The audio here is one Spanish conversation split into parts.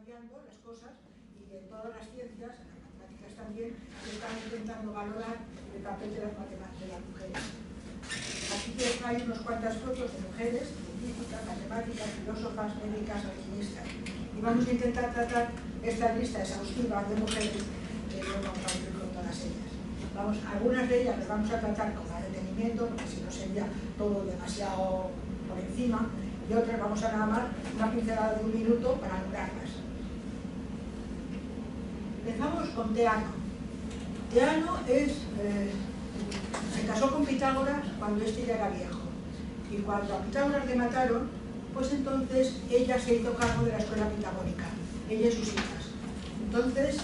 cambiando las cosas y en todas las ciencias, en las matemáticas también, se están intentando valorar el papel de las matemáticas de las mujeres. Aquí hay unas cuantas fotos de mujeres, científicas, matemáticas, filósofas, médicas, alquimistas. Y vamos a intentar tratar esta lista exhaustiva de mujeres que no vamos a ir con todas ellas. Algunas de ellas las vamos a tratar con más detenimiento, porque si no sería todo demasiado por encima, y otras vamos a nada más una pincelada de 1 minuto para nombrarlas. Empezamos con Teano. Teano se casó con Pitágoras cuando este ya era viejo, y cuando a Pitágoras le mataron, pues entonces ella se hizo cargo de la escuela pitagórica, ella y sus hijas. Entonces,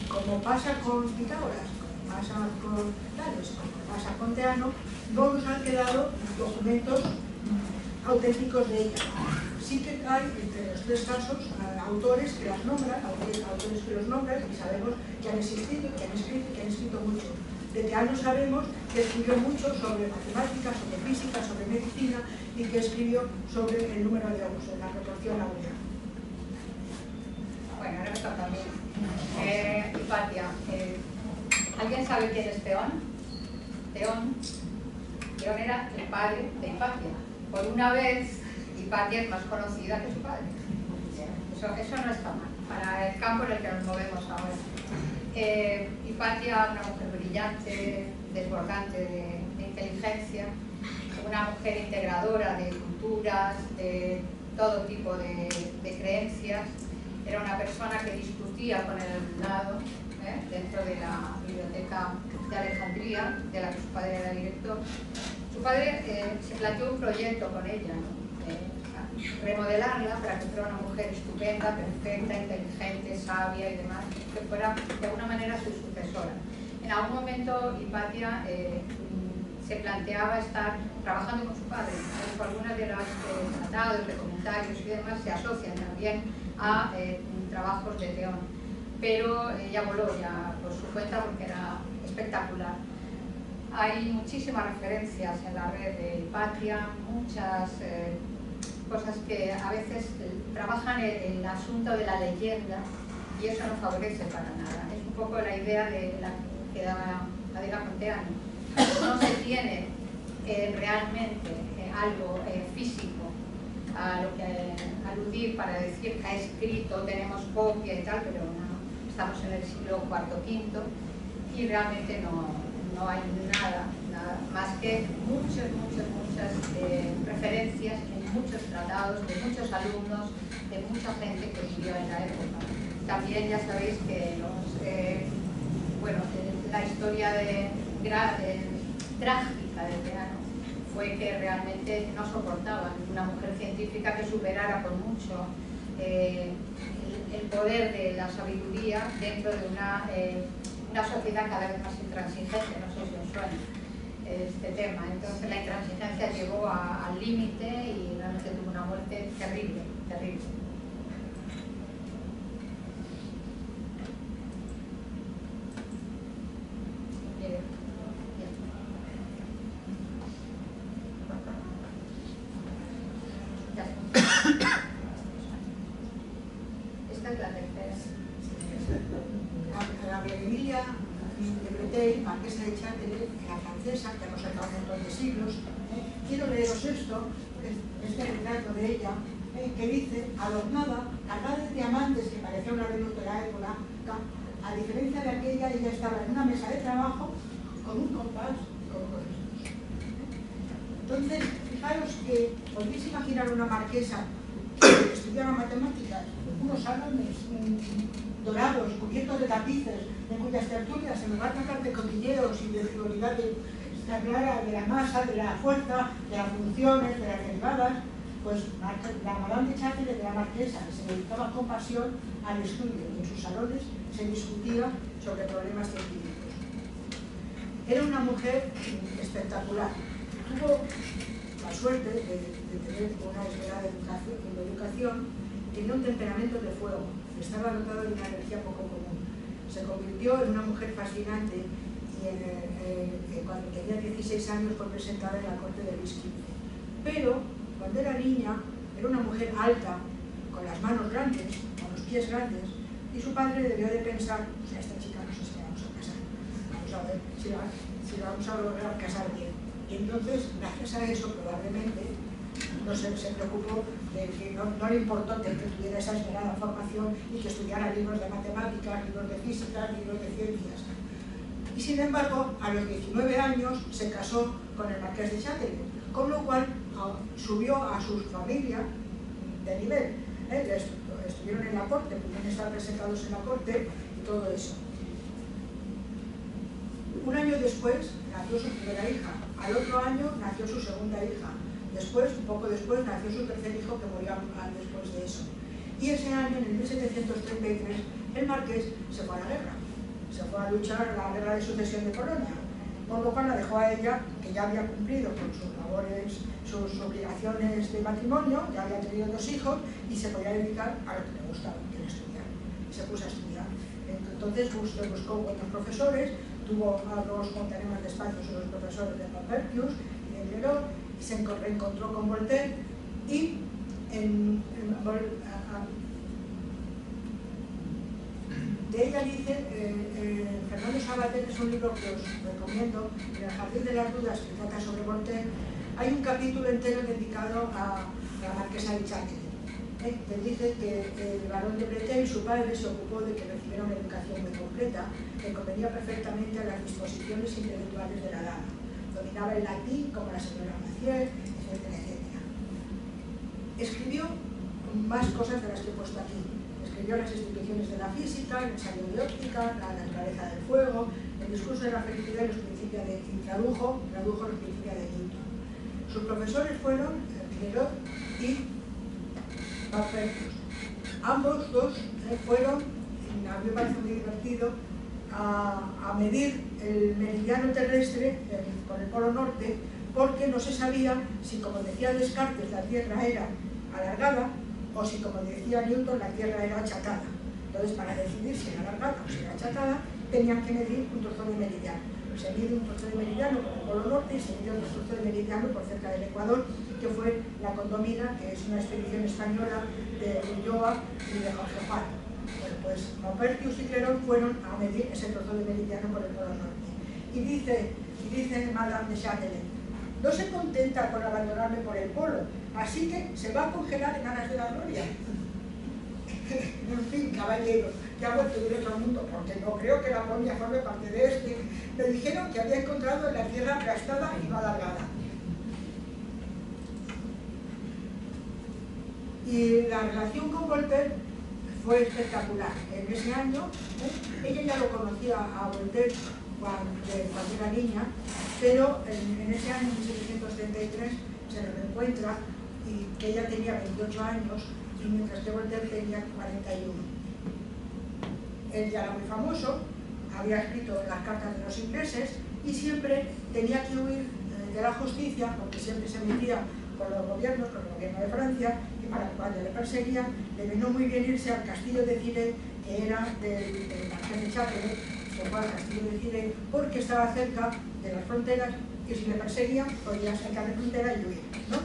como pasa con Pitágoras, como pasa con Tales, como pasa con Teano, no nos han quedado documentos auténticos de ella. Sí que hay entre los 3 casos autores que las nombran, autores que los nombran, y sabemos que han existido, que han escrito y que han escrito mucho. De Teano sabemos que escribió mucho sobre matemáticas, sobre física, sobre medicina, y que escribió sobre el número de Gauss, la proporción áurea. Bueno, ahora me toca a mí. Hipatia. ¿Alguien sabe quién es Teón? Teón era el padre de Hipatia. Por una vez, Hipatia es más conocida que su padre. Eso no está mal, para el campo en el que nos movemos ahora. Hipatia, una mujer brillante, desbordante de inteligencia, una mujer integradora de culturas, de todo tipo de creencias. Era una persona que discutía con el alumnado dentro de la biblioteca de Alejandría, de la que su padre era director. Su padre se planteó un proyecto con ella, ¿no? Remodelarla para que fuera una mujer estupenda, perfecta, inteligente, sabia y demás, que fuera de alguna manera su sucesora. En algún momento Hipatia se planteaba estar trabajando con su padre. Algunas de los tratados, de comentarios y demás se asocian también a trabajos de Teón, pero ella voló ya por su cuenta porque era espectacular. Hay muchísimas referencias en la red de Hipatia, muchas cosas que a veces trabajan el asunto de la leyenda y eso no favorece para nada. Es un poco la idea de la que daba Adela Conteano. No se tiene realmente algo físico a lo que aludir para decir que ha escrito, tenemos copia y tal, pero no, estamos en el siglo IV-V y realmente no hay nada más que muchas referencias en muchos tratados, de muchos alumnos, de mucha gente que vivió en la época. También ya sabéis que la historia trágica de Teano fue que realmente no soportaban una mujer científica que superara con mucho el poder de la sabiduría dentro de una sociedad cada vez más intransigente. No sé si os suena este tema. Entonces la intransigencia llegó al límite y realmente tuvo una muerte terrible, terrible. Esta es la tercera. Emilia de Breteuil, marquesa de Châtelet, la francesa, que nos ha dado un montón de siglos. Quiero leeros esto, este retrato de ella, que dice: adornada, cargada de diamantes, que parecía una Venus de la época, a diferencia de aquella, ella estaba en una mesa de trabajo con un compás y con unos restos. Entonces, fijaros que podéis imaginar una marquesa que estudiaba matemáticas, unos salones dorados, cubiertos de tapices, en cuyas tertulias, en lugar de hablar de cotilleos y de frivolidad de la masa, de la fuerza, de las funciones, de las derivadas, pues la Madame de Châtelet, de la marquesa, se dedicaba con pasión al estudio y en sus salones se discutía sobre problemas científicos. Era una mujer espectacular. Tuvo la suerte de tener una esmerada educación, tenía un temperamento de fuego, estaba dotado de una energía poco común. Se convirtió en una mujer fascinante y cuando tenía 16 años fue presentada en la corte de Luis XV. Pero cuando era niña, era una mujer alta, con las manos grandes, con los pies grandes, y su padre debió de pensar, pues a esta chica no sé si la vamos a casar, vamos a ver si la vamos a lograr casar bien. Y entonces, gracias a eso, probablemente, no se preocupó de que no le importó que tuviera esa esmerada formación y que estudiara libros de matemáticas, libros de física, libros de ciencias. Y sin embargo, a los 19 años se casó con el marqués de Châtelet, con lo cual subió a su familia de nivel. Estuvieron en la corte, pudieron estar presentados en la corte y todo eso. Un año después nació su primera hija, al otro año nació su segunda hija. Después, un poco después, nació su tercer hijo, que murió después de eso. Y ese año, en el 1733, el marqués se fue a la guerra. Se fue a luchar la guerra de sucesión de Polonia. Por lo cual la dejó a ella, que ya había cumplido con sus labores, sus obligaciones de matrimonio, ya había tenido 2 hijos, y se podía dedicar a lo que le gustaba, que era estudiar. Y se puso a estudiar. Entonces buscó buenos profesores, tuvo a 2 montanemas de espacios, los profesores de Maupertuis y de Diderot, y se reencontró con Voltaire, y de ella dice, Fernando Savater, es un libro que os recomiendo, en el Jardín de las Dudas, que trata sobre Voltaire, hay un capítulo entero dedicado a la marquesa de Châtelet. Que dice que el barón de Bretel, su padre, se ocupó de que recibiera una educación muy completa, que convenía perfectamente a las disposiciones intelectuales de la dama. Dominaba el latín como la señora Maciel, etcétera, etcétera. Escribió más cosas de las que he puesto aquí. Escribió las instituciones de la física, el ensayo de óptica, la naturaleza del fuego, el discurso de la felicidad y los principios de... y tradujo los principios de Newton. Sus profesores fueron Diderot y Maupertuis. Ambos dos fueron, a mí me parece muy divertido, a medir el meridiano terrestre con el polo norte, porque no se sabía si, como decía Descartes, la Tierra era alargada, o si, como decía Newton, la Tierra era achatada. Entonces, para decidir si era alargada o si era achatada, tenían que medir un trozo de meridiano. Se mide un trozo de meridiano por el polo norte y se mide otro trozo de meridiano por cerca del Ecuador, que fue la Condomina, que es una expedición española de Ulloa y de Jorge Juan. Bueno, pues Maupertuis y Clairaut fueron a medir ese trozo de meridiano por el polo norte. Y dice Madame de Châtelet, no se contenta con abandonarme por el polo, así que se va a congelar en aras de la gloria. En fin, caballero, que ha vuelto directo al mundo, porque no creo que la Polonia forme parte de este. Me dijeron que había encontrado la tierra aplastada y mal alargada. Y la relación con Voltaire fue espectacular. En ese año, ella ya lo conocía a Voltaire cuando era niña, pero en ese año, 1733, se lo reencuentra, y que ella tenía 28 años, y mientras que Voltaire tenía 41. Él ya era muy famoso, había escrito las cartas de los ingleses, y siempre tenía que huir de la justicia, porque siempre se metía con los gobiernos, con el gobierno de Francia, y para cuando le perseguían, le vino muy bien irse al castillo de Cillet, que era del marqués de Châtelet. Se fue al castillo de Cillet porque estaba cerca de las fronteras, y si le perseguían, podía sacar de frontera y huir, ¿no?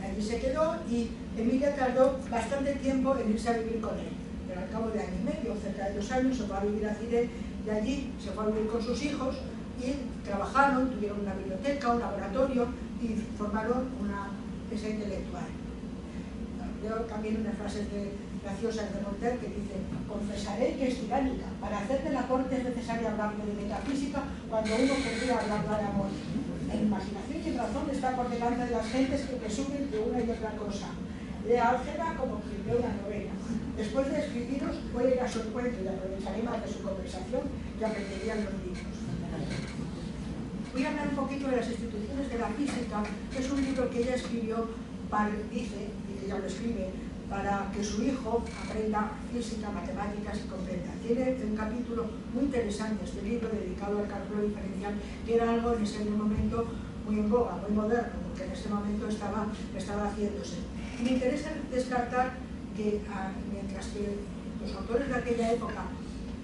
Allí se quedó, y Emilia tardó bastante tiempo en irse a vivir con él. Pero al cabo de año y medio, cerca de 2 años, se fue a vivir a Cillet, y allí se fue a vivir con sus hijos, y trabajaron, tuvieron una biblioteca, un laboratorio, y formaron una empresa intelectual. Veo también unas frases graciosas de Voltaire que dice: confesaré que es tiránica, para hacer de la corte es necesario hablarme de metafísica cuando uno querría hablar de amor. La imaginación y el razón está por delante de las gentes que presumen de una y otra cosa. Lea álgebra como quien lee una novela. Después de escribiros, voy a ir a su encuentro y aprovecharé más de su conversación que aprenderían los libros. Voy a hablar un poquito de las instituciones de la física, que es un libro que ella escribió, dice, y ella lo escribe, para que su hijo aprenda física, matemáticas y comprenda. Tiene un capítulo muy interesante, este libro dedicado al cálculo diferencial, que era algo en ese momento muy en boga, muy moderno, porque en ese momento estaba haciéndose. Y me interesa descartar que, mientras que los autores de aquella época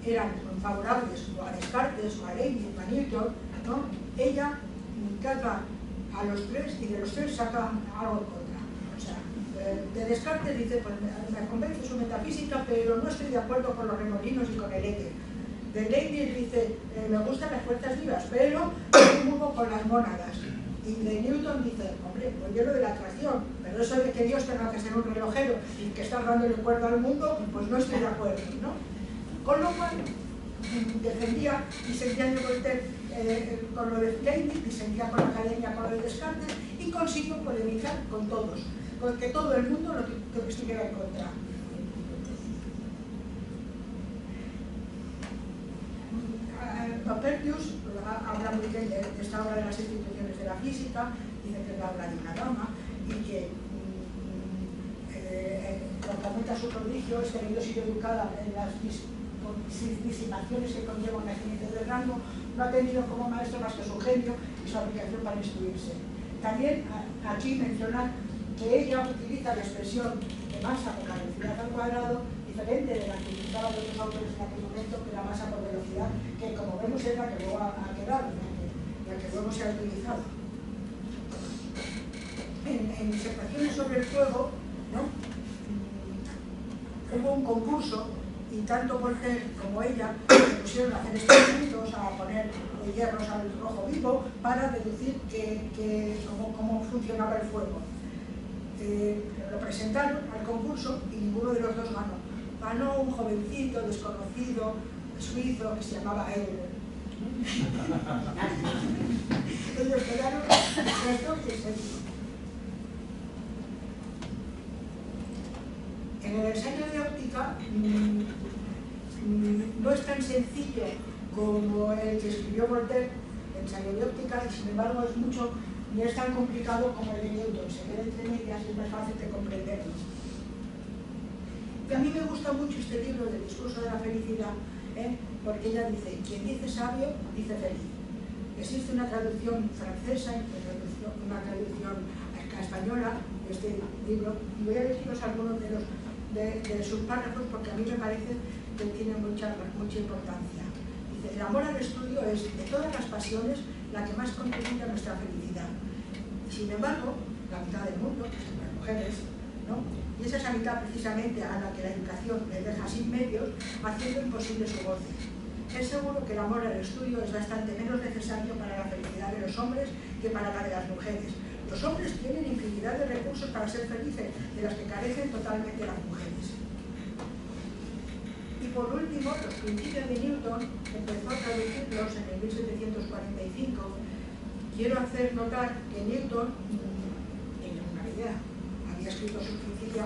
eran favorables o a Descartes, o a Leibniz, o a Newton, ¿no? Ella carga a los tres, y de los tres saca algo en contra. O sea, de Descartes dice, pues me convence su metafísica, pero no estoy de acuerdo con los remolinos y con el éter. De Leibniz dice, me gustan las fuerzas vivas, pero no muevo con las mónadas. Y de Newton dice, hombre, pues yo lo de la atracción, pero eso de que Dios tenga que ser un relojero y que está dándole cuerda al mundo, pues no estoy de acuerdo, ¿no? Con lo cual, defendía y sentía de Voltaire con lo de Leibniz, disentía con la academia con lo de Descartes y consiguió polemizar con todos, con que todo el mundo lo que estuviera en contra. Copernicus habla muy bien de esta obra de las instituciones de la física, dice que es la obra de una dama y que lo que aumenta su prodigio es que habiendo sido educada en las disipaciones que conlleva un nacimiento de rango, no ha tenido como maestro más que su genio y su aplicación para instruirse. También aquí mencionar que ella utiliza la expresión de masa por la velocidad al cuadrado diferente de la que utilizaban otros autores en aquel momento, que la masa por velocidad, que como vemos es la que luego ha quedado, la que luego se ha utilizado. En disertaciones sobre el fuego, ¿no? Hubo un concurso y tanto Voltaire como ella se pusieron a hacer experimentos, a poner hierros al rojo vivo para deducir cómo funcionaba el fuego. Lo presentaron al concurso y ninguno de los dos ganó. Ganó un jovencito desconocido suizo que se llamaba Euler. Ellos quedaron sexto y séptimo. En el ensayo de óptica no es tan sencillo como el que escribió Voltaire, el ensayo de óptica, y sin embargo es mucho, no es tan complicado como el de Newton, se queda entre medias y es más fácil de comprenderlo. Y a mí me gusta mucho este libro del discurso de la felicidad, porque ella dice, quien dice sabio, dice feliz. Existe una traducción francesa y una traducción española de este libro, y voy a deciros algunos de sus párrafos porque a mí me parece que tiene mucha importancia. Dice, el amor al estudio es, de todas las pasiones, la que más contribuye a nuestra felicidad. Sin embargo, la mitad del mundo, que son las mujeres, ¿no? Y es esa mitad precisamente a la que la educación les deja sin medios, haciendo imposible su goce. Es seguro que el amor al estudio es bastante menos necesario para la felicidad de los hombres que para la de las mujeres. Los hombres tienen infinidad de recursos para ser felices, de las que carecen totalmente las mujeres. Y por último, los principios de Newton empezó a traducirlos en el 1745. Quiero hacer notar que Newton tenía una idea. Había escrito su principio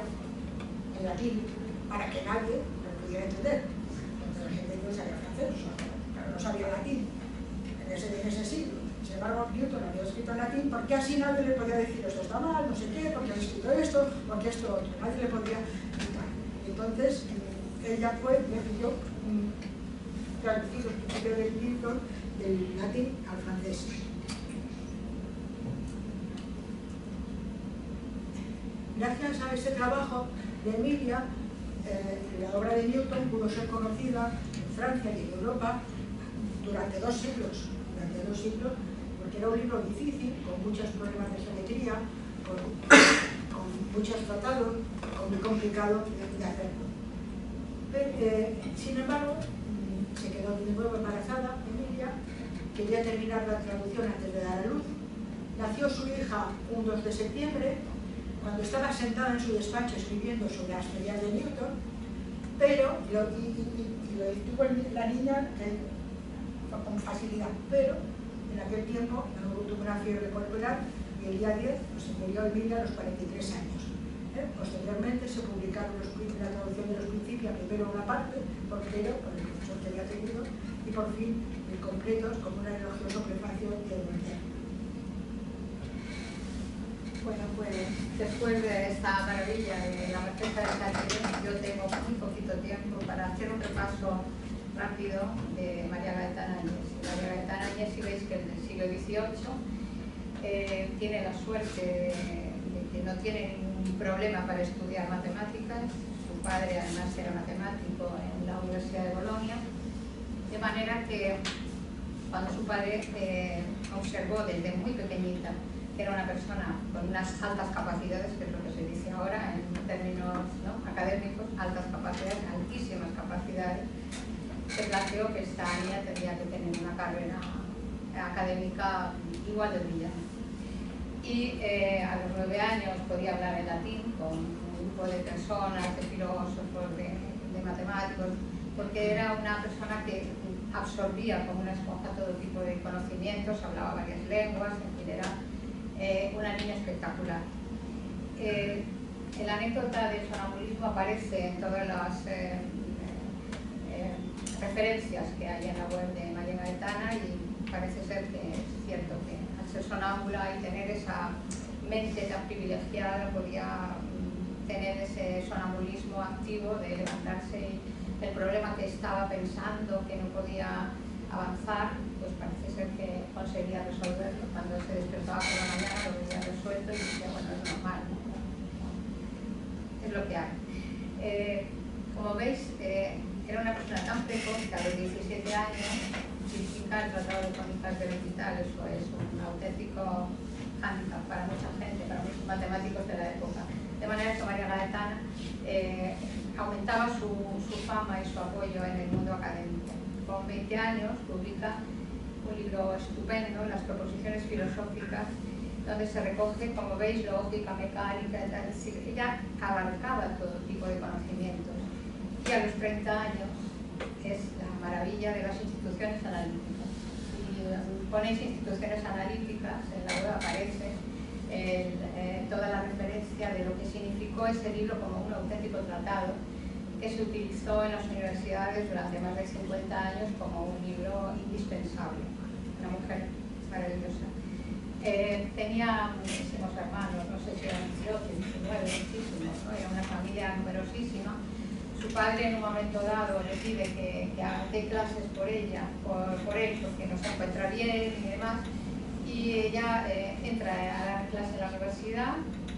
en latín para que nadie lo pudiera entender. Entonces la gente no sabía francés, pero no sabía latín en ese siglo. Sin embargo, Newton había escrito en latín porque así nadie le podía decir esto está mal, no sé qué, porque ha escrito esto, porque esto otro. Nadie le podía quitar. Entonces, ella decidió traducir los principios de Newton del latín al francés. Gracias a ese trabajo de Emilia, la obra de Newton pudo ser conocida en Francia y en Europa durante dos siglos, porque era un libro difícil, con muchos problemas de geometría, con muchos tratados, muy complicado de hacerlo. Sin embargo, se quedó de nuevo embarazada, Emilia, quería terminar la traducción antes de dar a luz. Nació su hija un 2 de septiembre, cuando estaba sentada en su despacho escribiendo sobre las teorías de Newton, pero lo tuvo la niña con facilidad, pero en aquel tiempo tuvo una fiebre corporal y el día 10 se murió Emilia a los 43 años. Posteriormente se publicaron la traducción de los principios, primero una parte, portero, con el profesor que había tenido, y por fin completos como un elogioso prefacio de Voltaire. Bueno, pues después de esta maravilla de la receta de Saltillo, yo tengo muy poquito tiempo para hacer un repaso rápido de María Gaetana Añés. María Gaetana Añés, si veis que en el siglo XVIII tiene la suerte de que no tiene ningún problema para estudiar matemáticas. Su padre además era matemático en la Universidad de Bolonia, de manera que cuando su padre observó desde muy pequeñita que era una persona con unas altas capacidades, que es lo que se dice ahora en términos, ¿no?, académicos, altas capacidades, altísimas capacidades, se planteó que esta niña tendría que tener una carrera académica igual de brillante. Y a los 9 años podía hablar en latín con un grupo de personas, de filósofos, de matemáticos, porque era una persona que absorbía como una esponja todo tipo de conocimientos, hablaba varias lenguas, en fin, era una niña espectacular. La anécdota del sonambulismo aparece en todas las referencias que hay en la web de María Gaetana, y parece ser que es cierto que al ser sonámbula y tener esa mente tan privilegiada podía tener ese sonambulismo activo de levantarse y el problema que estaba pensando, que no podía avanzar, pues parece ser que conseguía resolverlo. Cuando se despertaba por la mañana lo veía resuelto y decía, bueno, es normal, ¿no? Es lo que hay. Como veis, era una persona tan precoz que a los 17 años significa el Tratado de Cónicas de Vital. Eso es un auténtico hándicap para mucha gente, para muchos matemáticos de la época. De manera que María Gaetana aumentaba su fama y su apoyo en el mundo académico. Con 20 años publica un libro estupendo, Las proposiciones filosóficas, donde se recoge, como veis, lógica, mecánica, es decir, ella abarcaba todo tipo de conocimientos. Y a los 30 años es la maravilla de las instituciones analíticas. Si ponéis instituciones analíticas, en la web aparece toda la referencia de lo que significó ese libro como un auténtico tratado que se utilizó en las universidades durante más de 50 años como un libro indispensable. Una mujer maravillosa. Tenía muchísimos hermanos, no sé si eran 18, 19, muchísimos, ¿no? Era una familia numerosísima. Su padre en un momento dado le pide que dé clases por él, porque no se encuentra bien y demás, y ella entra a dar clase en la universidad,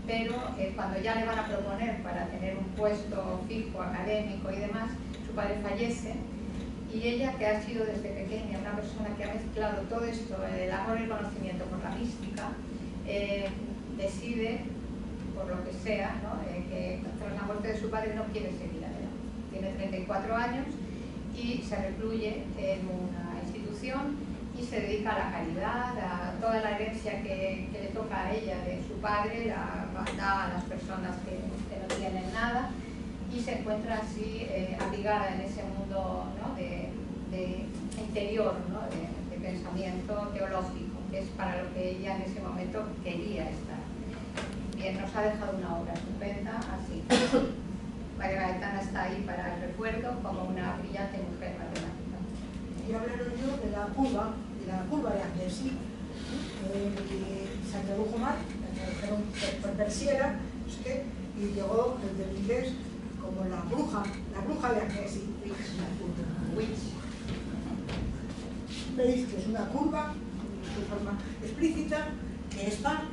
pero cuando ya le van a proponer para tener un puesto fijo, académico y demás, su padre fallece, y ella, que ha sido desde pequeña una persona que ha mezclado todo esto, el amor y el conocimiento con la mística, decide, por lo que sea, ¿no?, que tras la muerte de su padre no quiere seguir adelante. Tiene 34 años y se recluye en una institución y se dedica a la caridad, a toda la herencia que le toca a ella de su padre, la da a las personas que no tienen nada, y se encuentra así abrigada en ese mundo, ¿no?, de interior, ¿no?, de pensamiento teológico, que es para lo que ella en ese momento quería estar. Bien, nos ha dejado una obra estupenda, así. María Gaetana está ahí para el recuerdo como una brillante mujer matemática. Quiero hablaros yo de la curva de Acklesi, que se tradujo mal, la tradujeron por persiera, y llegó desde el inglés como la bruja de Acklesi. Veis que es una curva de forma explícita, que es par,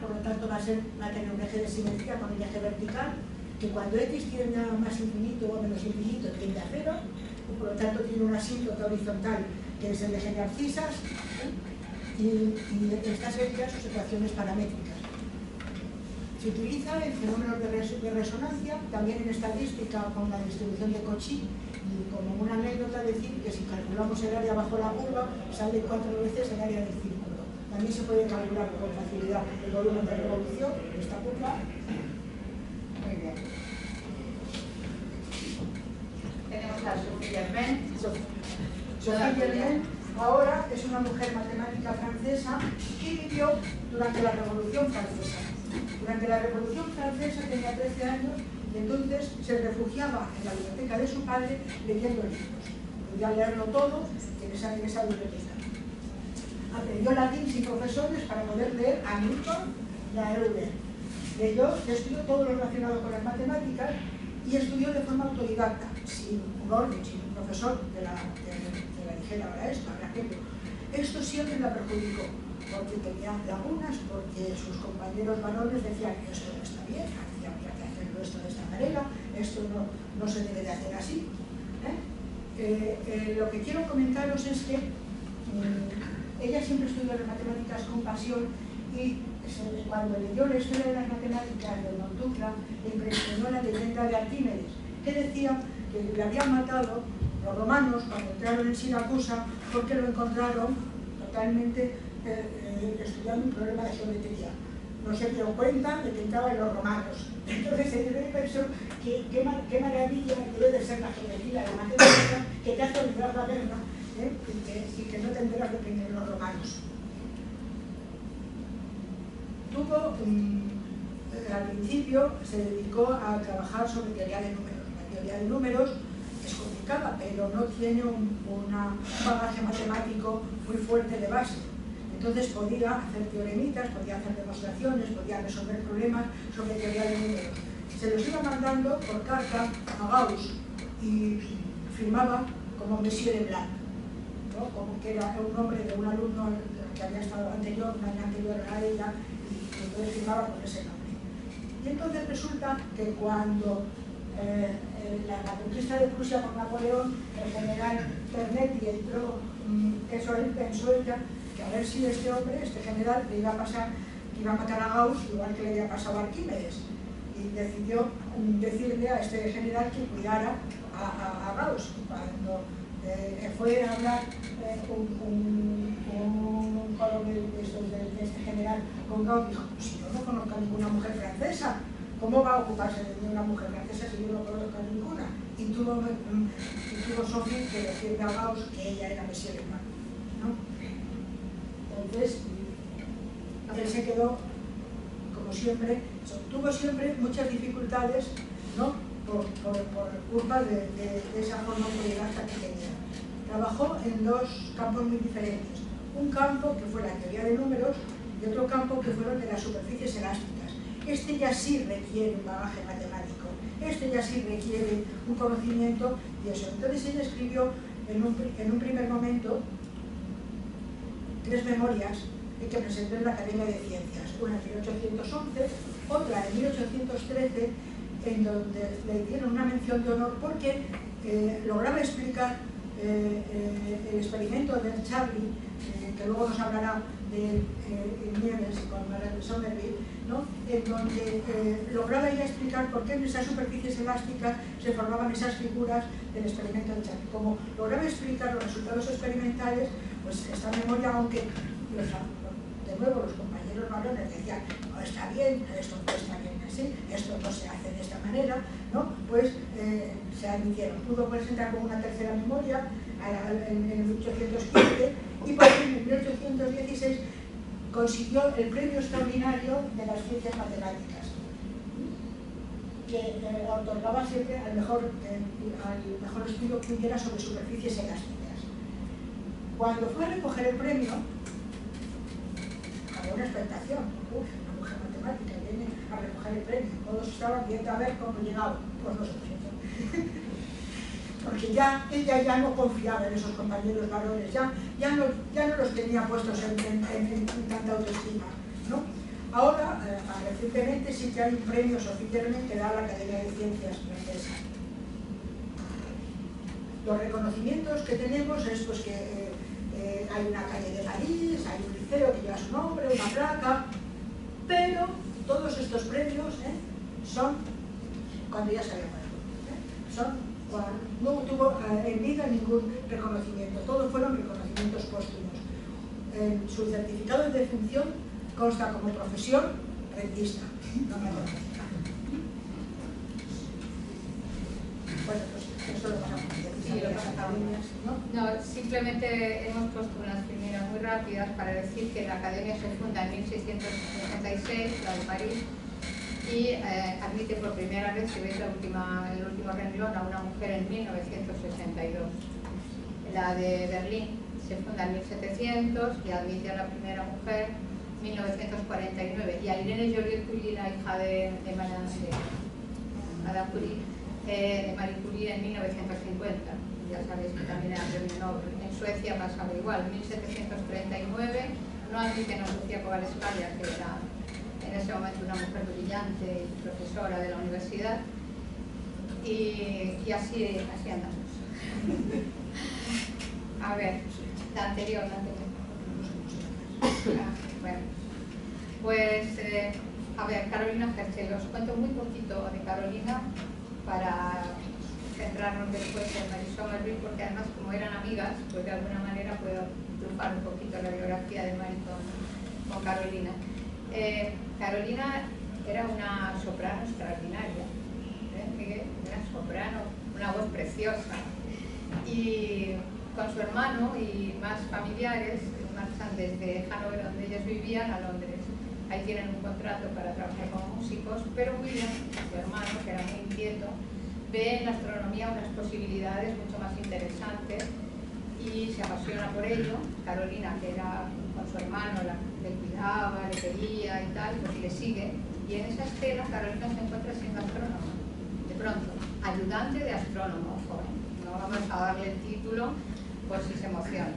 por lo tanto va a tener un eje de simetría con el eje vertical, que cuando X tiende a más infinito o a menos infinito tiende a cero, y por lo tanto tiene una asíntota horizontal que es el eje de abscisas, y estas serían sus ecuaciones paramétricas. Se utiliza en fenómenos de resonancia, también en estadística con la distribución de Cauchy, y como una anécdota decir que si calculamos el área bajo la curva sale 4 veces el área del círculo. También se puede calcular con facilidad el volumen de revolución de esta curva. Muy bien. Tenemos a Sophie Germain. Sophie Germain ahora es una mujer matemática francesa que vivió durante la Revolución Francesa. Durante la Revolución Francesa tenía 13 años y entonces se refugiaba en la biblioteca de su padre leyendo libros. Podía leerlo todo en esa biblioteca. Aprendió latín sin profesores para poder leer a Newton y a Euler. Estudió todo lo relacionado con las matemáticas y estudió de forma autodidacta, sin un orden, sin un profesor que la dijera ahora esto, ahora aquello. Esto siempre la perjudicó, porque tenía lagunas, porque sus compañeros varones decían que esto no está bien, habría que hacerlo esto de esta manera, esto no se debe de hacer así. Lo que quiero comentaros es que ella siempre estudió las matemáticas con pasión y cuando leyó la historia de las matemáticas de Montúfar, le impresionó la leyenda de Arquímedes, que decía que le habían matado los romanos cuando entraron en Siracusa porque lo encontraron totalmente estudiando un problema de geometría. No se dio cuenta de que entraban los romanos. Entonces él pensó que qué maravilla debe de ser la geometría, la matemática, que te hace olvidar la guerra, y que no te enteras de que vienen los romanos. Al principio se dedicó a trabajar sobre teoría de números. La teoría de números es complicada, pero no tiene un bagaje matemático muy fuerte de base. Entonces podía hacer teoremitas, podía hacer demostraciones, podía resolver problemas sobre teoría de números. Se los iba mandando por carta a Gauss y firmaba como Monsieur Leblanc, ¿no? Como que era un nombre de un alumno que había estado un año anterior a ella, y entonces firmaba con ese nombre. Y entonces resulta que cuando la conquista de Prusia por Napoleón, el general Pernetti entró, eso él pensó ella, que a ver si este hombre, este general, le iba a pasar, que iba a matar a Gauss, igual que le había pasado a Arquímedes. Y decidió decirle a este general que cuidara a Gauss. Cuando fue a hablar un coronel de este general con Gauss, dijo: si yo no conozco a ninguna mujer francesa, ¿cómo va a ocuparse de una mujer francesa si yo no conozco a ninguna? Y tuvo Sophie que decirle a Gauss que ella era Monsieur Leblanc, ¿no? Entonces, él se quedó, como siempre, tuvo siempre muchas dificultades, ¿no? por culpa de esa forma autodidacta que tenía. Trabajó en dos campos muy diferentes. Un campo que fue la teoría de números y otro campo que fueron de las superficies elásticas. Este ya sí requiere un bagaje matemático, este ya sí requiere un conocimiento y eso. Entonces ella escribió en un primer momento 3 memorias que presentó en la Academia de Ciencias, una en 1811, otra en 1813, en donde le dieron una mención de honor porque lograba explicar el experimento de Charlie, que luego nos hablará de Nieves con Marie Somerville, ¿no? En donde lograba ella explicar por qué en esas superficies elásticas se formaban esas figuras del experimento de Charlie. Como lograba explicar los resultados experimentales, pues esta memoria, aunque de nuevo los compañeros varones decían: no está bien, esto no está bien así, esto no se hace de esta manera, ¿no? Pues se admitieron. Pudo presentar como una tercera memoria en 1815 y por fin en 1816 consiguió el premio extraordinario de las ciencias matemáticas, que otorgaba siempre al mejor estudio que hubiera sobre superficies elásticas. Cuando fue a recoger el premio, había una expectación: una mujer matemática viene a recoger el premio. Todos estaban viendo a ver cómo llegaba. Pues no se presentó. Porque ella ya no confiaba en esos compañeros varones, ya no los tenía puestos en tanta autoestima, ¿no? Ahora, recientemente sí que hay premios oficialmente que da la Academia de Ciencias francesa. Los reconocimientos que tenemos es pues que hay una calle de París, hay un liceo que lleva su nombre, una placa, pero todos estos premios son cuando ya se había muerto, no tuvo en vida ningún reconocimiento, todos fueron reconocimientos póstumos. En su certificado de defunción consta como profesión rentista, no matemática. Bueno, pues eso lo pasamos. Sí, lo pasamos. No, simplemente hemos puesto unas primeras muy rápidas para decir que la Academia se funda en 1666, la de París, y admite por primera vez, si veis el último renglón, a una mujer en 1962. La de Berlín se funda en 1700 y admite a la primera mujer en 1949. Y a Irene Joliot-Curie, la hija de Madame Curie, de Marie Curie, en 1950. Ya sabéis que también era premio Nobel. En Suecia pasaba igual, en 1739 no admiten a Sofía Kovalevskaya, que era en ese momento una mujer brillante y profesora de la universidad, y así andamos. A ver, la anterior. Bueno, pues, a ver, Carolina Herschel, os cuento muy poquito de Carolina para centrarnos después en Mary Somerville, porque además, como eran amigas, pues de alguna manera puedo trufar un poquito la biografía de Mary con Carolina. Carolina era una soprano extraordinaria, una soprano, una voz preciosa, y con su hermano y más familiares marchan desde Hanover, donde ellos vivían, a Londres. Ahí tienen un contrato para trabajar como músicos, pero William, su hermano, que era muy inquieto, ve en la astronomía unas posibilidades mucho más interesantes y se apasiona por ello. Carolina, que era con su hermano, le cuidaba, le quería y tal, pues le sigue. Y en esa escena Carolina se encuentra siendo astrónoma. De pronto, ayudante de astrónomo, joven. No vamos a darle el título por si se emociona.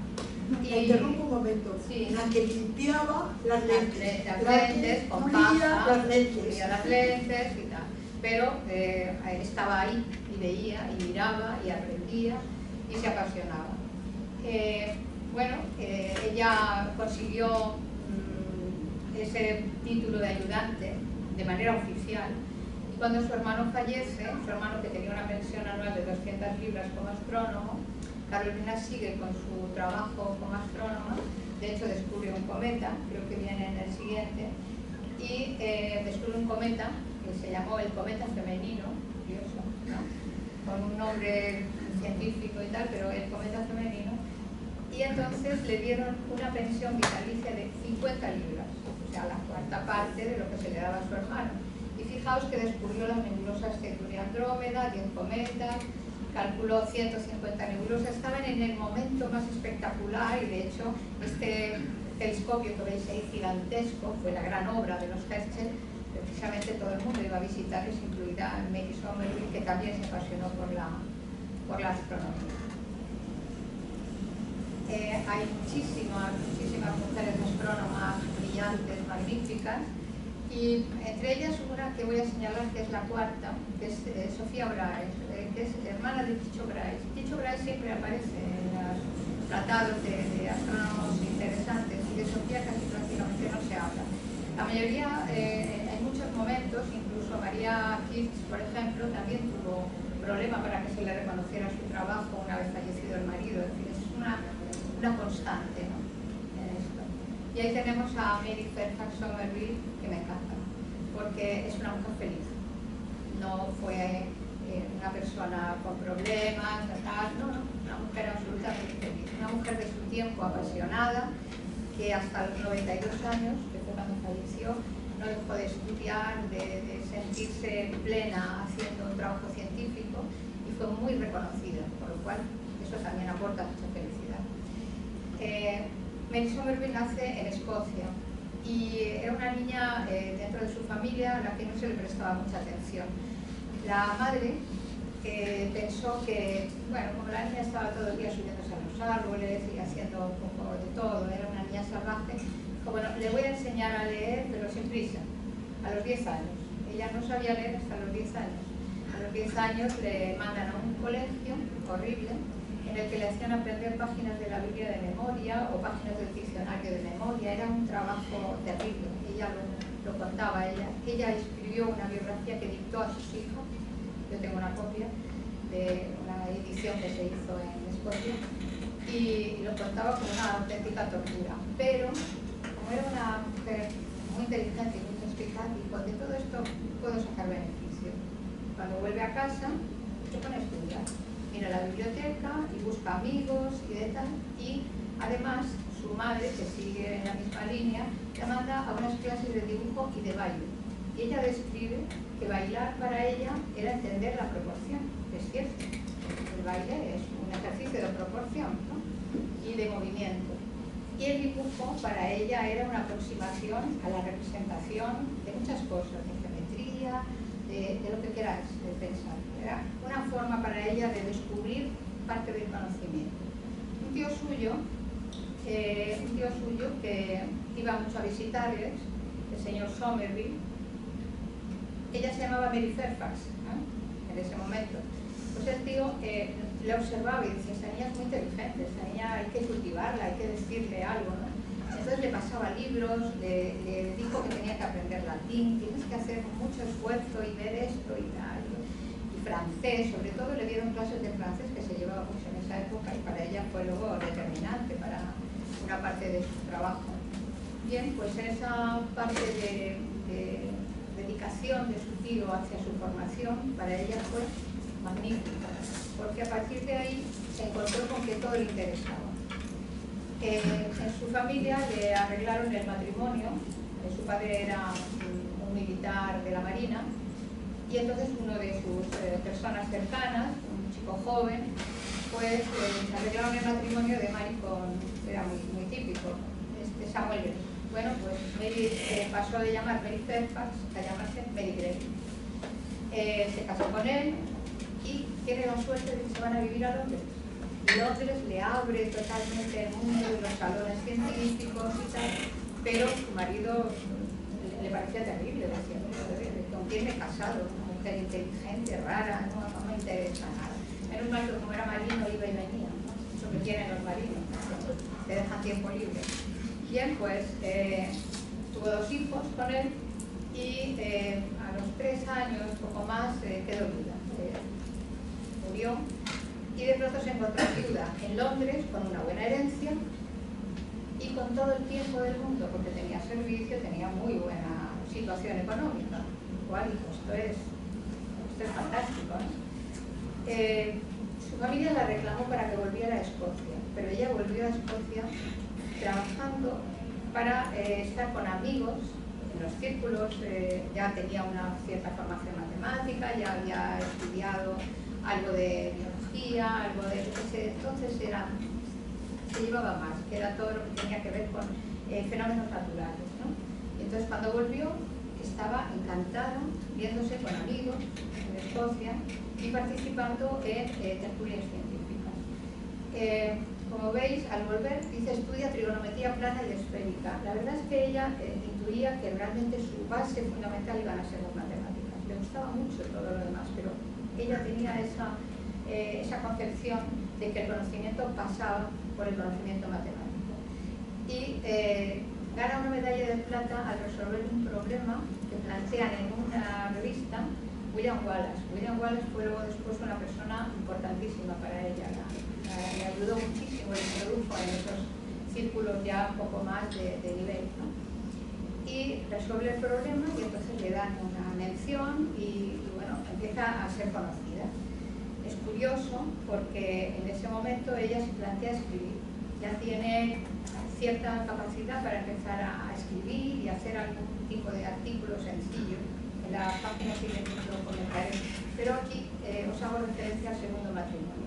Me interrumpo un momento. Sí. La que limpiaba las lentes. Las lentes, con paja, las lentes. pulía las lentes y tal. Pero estaba ahí y veía y miraba y aprendía y se apasionaba. Ella consiguió ese título de ayudante de manera oficial, y cuando su hermano fallece, su hermano, que tenía una pensión anual de 200 libras como astrónomo, Carolina sigue con su trabajo como astrónoma. De hecho, descubre un cometa, creo que viene en el siguiente, y descubre un cometa que se llamó el cometa femenino, curioso, ¿no? Con un nombre científico y tal, pero el cometa femenino. Y entonces le dieron una pensión vitalicia de 50 libras, o sea, la cuarta parte de lo que se le daba a su hermano. Y fijaos que descubrió las nebulosas Centauri Andrómeda, 10 cometas, calculó 150 nebulosas, estaban en el momento más espectacular, y de hecho este telescopio que veis ahí gigantesco fue la gran obra de los Herschel. Precisamente todo el mundo iba a visitarles, incluida Mary Somerville, que también se apasionó por la astronomía. Hay muchísimas mujeres astrónomas brillantes, magníficas, y entre ellas una que voy a señalar, que es la cuarta, que es Sophia Bryce, que es hermana de Tycho Brahe. Tycho Brahe siempre aparece en los tratados de astrónomos interesantes, y de Sophia casi prácticamente no se habla. La mayoría, en muchos momentos, incluso María Kirch, por ejemplo, también tuvo problema para que se le reconociera su trabajo una vez fallecido el marido. Es decir, es una constante, ¿no?, en esto. Y ahí tenemos a Mary Fairfax Somerville, que me encanta, porque es una mujer feliz. No fue una persona con problemas, no, una mujer absolutamente feliz. Una mujer de su tiempo, apasionada, que hasta los 92 años, que fue cuando falleció, no dejó de estudiar, de sentirse plena haciendo un trabajo científico, y fue muy reconocida, por lo cual eso también aporta mucha felicidad. Mary Somerville nace en Escocia y era una niña dentro de su familia a la que no se le prestaba mucha atención. La madre pensó que, bueno, como la niña estaba todo el día subiéndose a los árboles y haciendo un poco de todo, era una niña salvaje, dijo, bueno, le voy a enseñar a leer, pero sin prisa, a los 10 años. Ella no sabía leer hasta los 10 años. A los 10 años le mandan a un colegio horrible, en el que le hacían aprender páginas de la Biblia de memoria o páginas del diccionario de memoria. Era un trabajo terrible. Ella lo contaba. Ella escribió una biografía que dictó a sus hijos. Yo tengo una copia de una edición que se hizo en Escocia, y lo contaba como una auténtica tortura. Pero, como era una mujer muy inteligente y muy perspicaz, dijo, de todo esto puedo sacar beneficio. Cuando vuelve a casa, se pone a estudiar. Mira la biblioteca y busca amigos y de tal, y además su madre, que sigue en la misma línea, la manda a unas clases de dibujo y de baile. Y ella describe que bailar para ella era entender la proporción, que es cierto. El baile es un ejercicio de proporción, ¿no?, y de movimiento. Y el dibujo para ella era una aproximación a la representación de muchas cosas, de geometría, de lo que queráis pensar. Era una forma para ella de descubrir parte del conocimiento. Un tío suyo que iba mucho a visitarles, el señor Somerville, ella se llamaba Mary Fairfax, ¿no?, en ese momento. Pues el tío le observaba y decía, esta niña es muy inteligente, esta niña hay que cultivarla, hay que decirle algo, ¿no? entonces le pasaba libros, le dijo que tenía que aprender latín, tienes que hacer mucho esfuerzo y ver esto y tal, y francés, sobre todo le dieron clases de francés que se llevaba mucho en esa época y para ella fue luego determinante para una parte de su trabajo. Bien, pues esa parte de dedicación de su tío hacia su formación para ella fue magnífica, porque a partir de ahí se encontró con que todo le interesaba. En su familia le arreglaron el matrimonio, su padre era un militar de la Marina, y entonces uno de sus personas cercanas, un chico joven, pues le arreglaron el matrimonio de Mary con, era muy típico, Samuel Gray. Bueno, pues Mary pasó de llamar Mary Fairfax a llamarse Mary Gray. Se casó con él y tiene la suerte de que se van a vivir a Londres. Londres le abre totalmente el mundo de los salones científicos y tal, pero su marido le parecía terrible, decía, ¿con quién me he casado? Una mujer inteligente, rara, no me interesa nada. Menos mal que como era marino iba y venía, ¿no? Eso que tienen los marinos, te dejan tiempo libre. Bien, pues tuvo 2 hijos con él y a los 3 años, poco más, quedó viuda. Murió. Y de pronto se encontró viuda en Londres con una buena herencia y con todo el tiempo del mundo, porque tenía servicio, tenía muy buena situación económica. Igual dijo, esto es fantástico, ¿no? Su familia la reclamó para que volviera a Escocia, pero ella volvió a Escocia trabajando para estar con amigos en los círculos, ya tenía una cierta formación matemática, ya había estudiado algo de biología, algo de entonces se llevaba más, que era todo lo que tenía que ver con fenómenos naturales, ¿no? Y entonces cuando volvió estaba encantada viéndose con amigos en Escocia y participando en tertulias científicas. Como veis, al volver, dice, estudia trigonometría plana y esférica. La verdad es que ella intuía que realmente su base fundamental iban a ser las matemáticas. Le gustaba mucho todo lo demás, pero ella tenía esa concepción de que el conocimiento pasaba por el conocimiento matemático. Y gana una medalla de plata al resolver un problema que plantean en una revista William Wallace. William Wallace fue luego después una persona importantísima para ella, le ayudó muchísimo, le introdujo en esos círculos ya un poco más de nivel, ¿no? Y resuelve el problema y entonces le dan una mención y bueno, empieza a ser conocida. Es curioso porque en ese momento ella se plantea escribir, ya tiene cierta capacidad para empezar a escribir y hacer algún tipo de artículo sencillo. En la página siguiente lo comentaré, pero aquí os hago referencia al segundo matrimonio.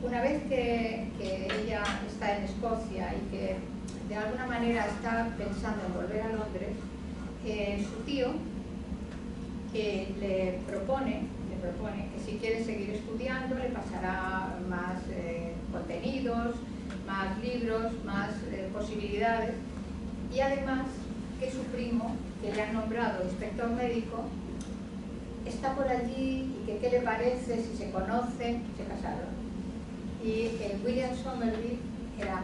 Una vez que ella está en Escocia y que de alguna manera está pensando en volver a Londres, su tío le propone que si quiere seguir estudiando le pasará más contenidos, más libros, más posibilidades, y además que su primo, que le han nombrado inspector médico, está por allí y que qué le parece si se conocen. Se casaron. Y William Somerville era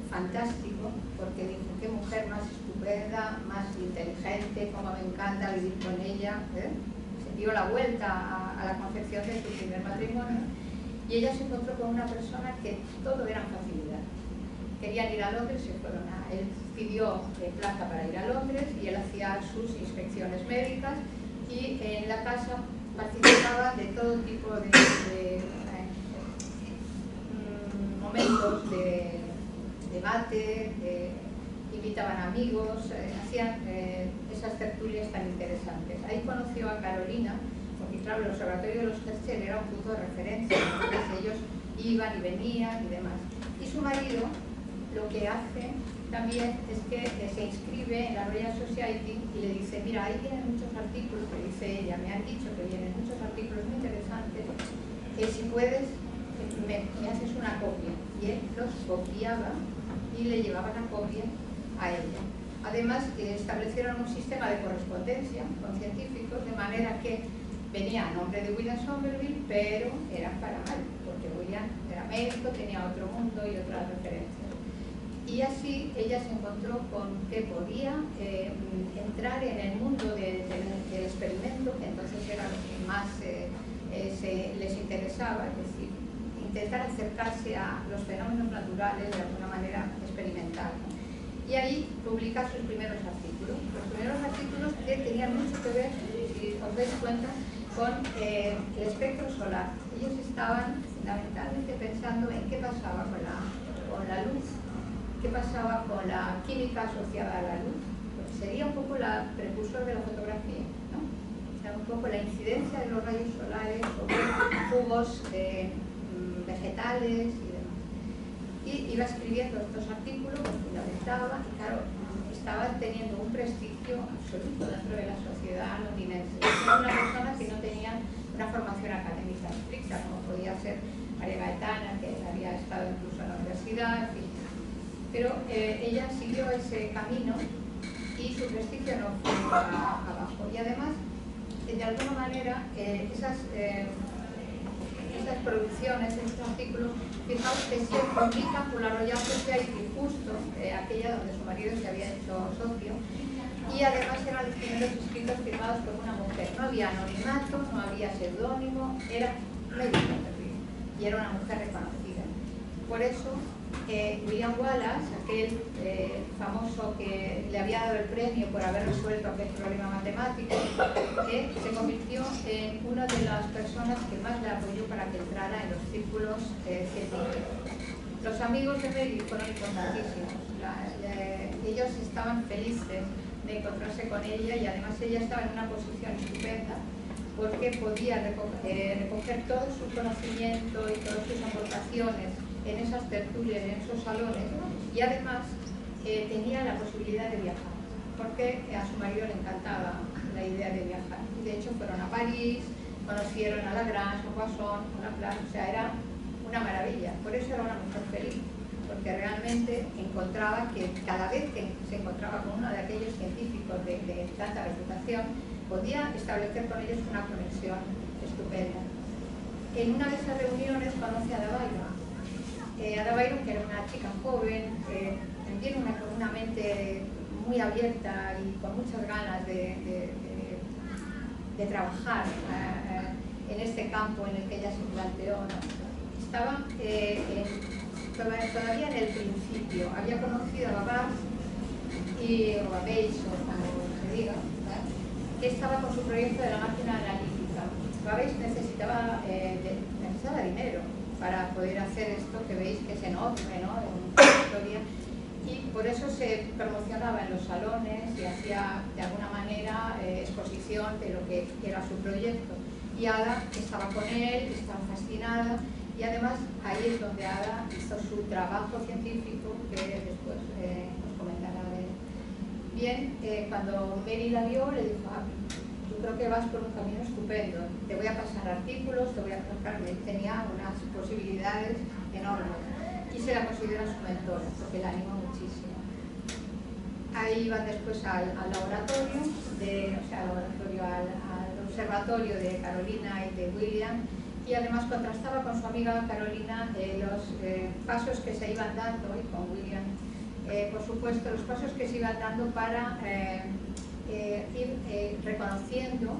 fantástico porque dijo, qué mujer más estupenda, más inteligente, cómo me encanta vivir con ella, ¿eh? Se dio la vuelta a la concepción de su primer matrimonio y ella se encontró con una persona que todo eran facilidades. Querían ir a Londres, se fueron él pidió plaza para ir a Londres y él hacía sus inspecciones médicas y en la casa participaba de todo tipo de momentos de debate, invitaban amigos, hacían esas tertulias tan interesantes. Ahí conoció a Carolina, porque claro, el Observatorio de los Herschel era un punto de referencia, entonces ellos iban y venían y demás. Y su marido lo que hace también es que se inscribe en la Royal Society y le dice, mira, ahí vienen muchos artículos, que dice ella, me han dicho que vienen muchos artículos muy interesantes, que si puedes me haces una copia. Y él los copiaba y le llevaba la copia a ella. Además, establecieron un sistema de correspondencia con científicos, de manera que venía a nombre de William Somerville, pero eran para mal, porque William era médico, tenía otro mundo y otras referencias. Y así ella se encontró con que podía entrar en el mundo del experimento, que entonces era lo que más les interesaba, es decir, intentar acercarse a los fenómenos naturales de alguna manera experimental, ¿no? Y ahí publica sus primeros artículos. Los primeros artículos que tenían mucho que ver, si os dais cuenta, con el espectro solar. Ellos estaban fundamentalmente pensando en qué pasaba con la luz, qué pasaba con la química asociada a la luz. Pues sería un poco la precursor de la fotografía, ¿no? O sea, un poco la incidencia de los rayos solares sobre jugos vegetales y demás. Y iba escribiendo estos artículos, los fundamentaba, y claro, estaba teniendo un prestigio absoluto dentro de la sociedad londinense. Era una persona que no tenía una formación académica estricta, como podía ser María Gaetana, que había estado incluso en la universidad, en fin. Pero ella siguió ese camino y su prestigio no fue abajo. Y además, de alguna manera, esas producciones, estos artículos, fijaos que se publican por la Royal Society, justo aquella donde su marido se había hecho socio, y además eran los primeros escritos firmados por una mujer. No había anonimato, no había seudónimo, era médico y era una mujer reconocida. Por eso, William Wallace, aquel famoso que le había dado el premio por haber resuelto aquel problema matemático, se convirtió en una de las personas que más le apoyó para que entrara en los círculos científicos. Los amigos de Mary fueron importantísimos. Ellos estaban felices de encontrarse con ella y además ella estaba en una posición estupenda porque podía recoger todo su conocimiento y todas sus aportaciones en esas tertulias, en esos salones, y además tenía la posibilidad de viajar, porque a su marido le encantaba la idea de viajar. Y de hecho fueron a París, conocieron a Lagrange, a Poisson, a Laplace, o sea, era una maravilla. Por eso era una mujer feliz, porque realmente encontraba que cada vez que se encontraba con uno de aquellos científicos de tanta reputación, podía establecer con ellos una conexión estupenda. En una de esas reuniones conoce a Ada Byron. Ada Byron, que era una chica joven, tiene una mente muy abierta y con muchas ganas de trabajar en este campo en el que ella se planteó, ¿no? Estaba todavía en el principio, había conocido a Babbage o Babbage, o como se diga, ¿verdad? Que estaba con su proyecto de la máquina analítica. Babbage necesitaba dinero para poder hacer esto que veis que es enorme, ¿no? En la historia. Y por eso se promocionaba en los salones y hacía de alguna manera exposición de lo que era su proyecto. Y Ada estaba con él, estaba fascinada, y además ahí es donde Ada hizo su trabajo científico, que después os comentará de él. Bien, cuando Mary la vio, le dijo: yo creo que vas por un camino estupendo, te voy a pasar artículos, te voy a pasar. Tenía unas posibilidades enormes y se la considera su mentora, porque la animó muchísimo. Ahí iban después al laboratorio, al observatorio de Carolina y de William, y además contrastaba con su amiga Carolina los pasos que se iban dando, y con William, por supuesto, los pasos que se iban dando para ir reconociendo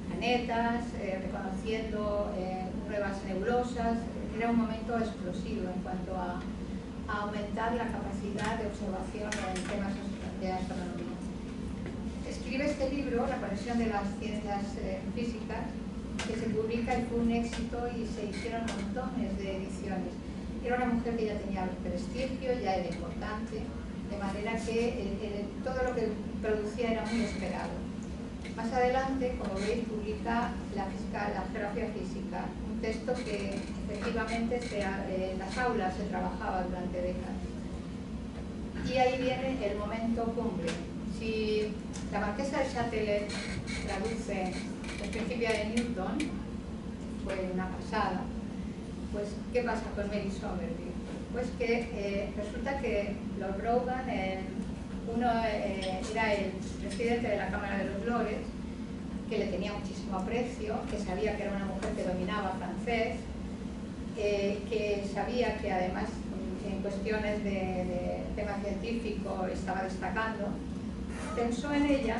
planetas, reconociendo nuevas nebulosas. Era un momento explosivo en cuanto a aumentar la capacidad de observación en temas de astronomía. Escribe este libro, La conexión de las ciencias físicas, que se publica y fue un éxito y se hicieron montones de ediciones. Era una mujer que ya tenía prestigio, ya era importante, de manera que todo lo que producía era muy esperado. Más adelante, como veis, publica la geografía física, un texto que efectivamente en las aulas se trabajaba durante décadas. Y ahí viene el momento cumbre. Si la marquesa de Châtelet traduce los principios de Newton, fue una pasada, pues ¿qué pasa con Mary Somerville? Pues que resulta que Lord Brougham, uno era el presidente de la Cámara de los Lores, que le tenía muchísimo aprecio, que sabía que era una mujer que dominaba francés, que sabía que además cuestiones de tema científico estaba destacando, pensó en ella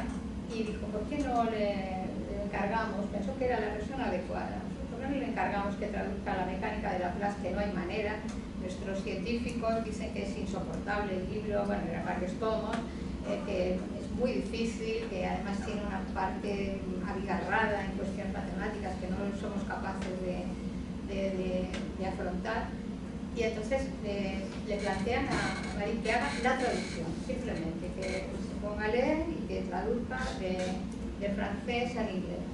y dijo, ¿por qué no le encargamos? Pensó que era la persona adecuada. ¿Por qué no le encargamos que traduzca La mecánica de Laplace, que no hay manera? Nuestros científicos dicen que es insoportable el libro, bueno, eran varios tomos, que es muy difícil, que además tiene una parte abigarrada en cuestiones matemáticas que no somos capaces de afrontar. Y entonces le plantean a Marie que haga la traducción, simplemente, que se ponga a leer y que traduzca del francés al inglés.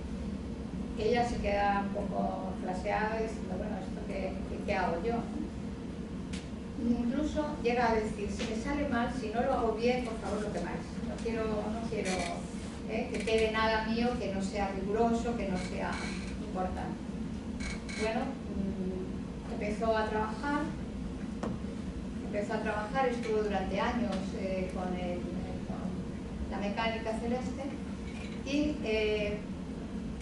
Ella se queda un poco flaseada diciendo, bueno, ¿esto qué hago yo? Incluso llega a decir, si me sale mal, si no lo hago bien, por favor lo quemáis. No quiero que quede nada mío que no sea riguroso, que no sea importante. Bueno, empezó a trabajar, estuvo durante años con la mecánica celeste y,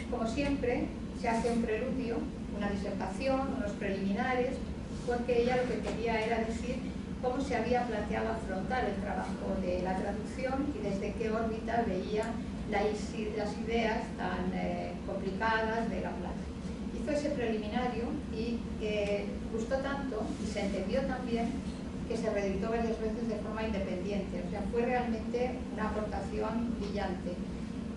como siempre, se hace un preludio, una disertación, unos preliminares, porque ella lo que quería era decir cómo se había planteado afrontar el trabajo de la traducción y desde qué órbita veía las ideas tan complicadas de Laplace. Hizo ese preliminario y gustó tanto y se entendió también que se reeditó varias veces de forma independiente. O sea, fue realmente una aportación brillante.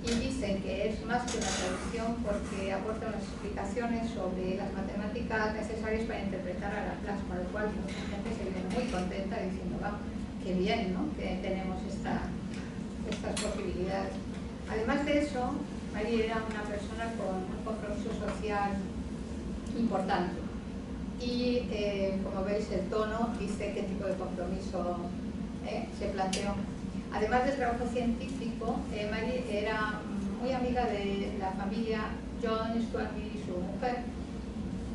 Y dicen que es más que una traducción porque aporta unas explicaciones sobre las matemáticas necesarias para interpretar a Laplace, con lo cual mucha gente se viene muy contenta diciendo, va, qué bien, ¿no?, que tenemos estas posibilidades. Además de eso, Marie era una persona con un compromiso social importante. Y, como veis, el tono dice qué tipo de compromiso se planteó. Además del trabajo científico, Marie era muy amiga de la familia John Stuart Mill y su mujer,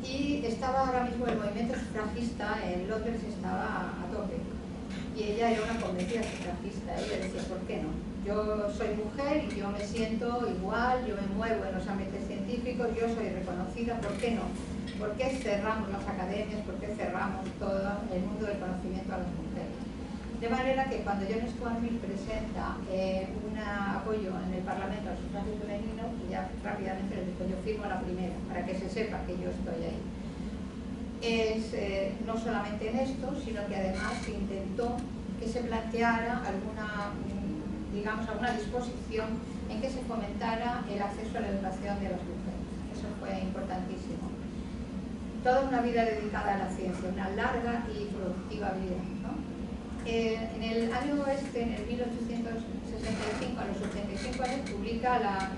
y estaba ahora mismo el movimiento sufragista en Londres, estaba a tope, y ella era una convencida sufragista. Ella decía, ¿por qué no? Yo soy mujer y yo me siento igual, yo me muevo en los ámbitos científicos, yo soy reconocida, ¿por qué no? ¿Por qué cerramos las academias? ¿Por qué cerramos todo el mundo del conocimiento a las mujeres? De manera que cuando John Stuart Mill presenta un apoyo en el Parlamento al sufragio femenino, ya rápidamente les digo, yo firmo la primera, para que se sepa que yo estoy ahí. No solamente en esto, sino que además se intentó que se planteara alguna disposición en que se fomentara el acceso a la educación de las mujeres. Eso fue importantísimo. Toda una vida dedicada a la ciencia, una larga y productiva vida, ¿no? En el año en el 1865, a los 85 años, publica la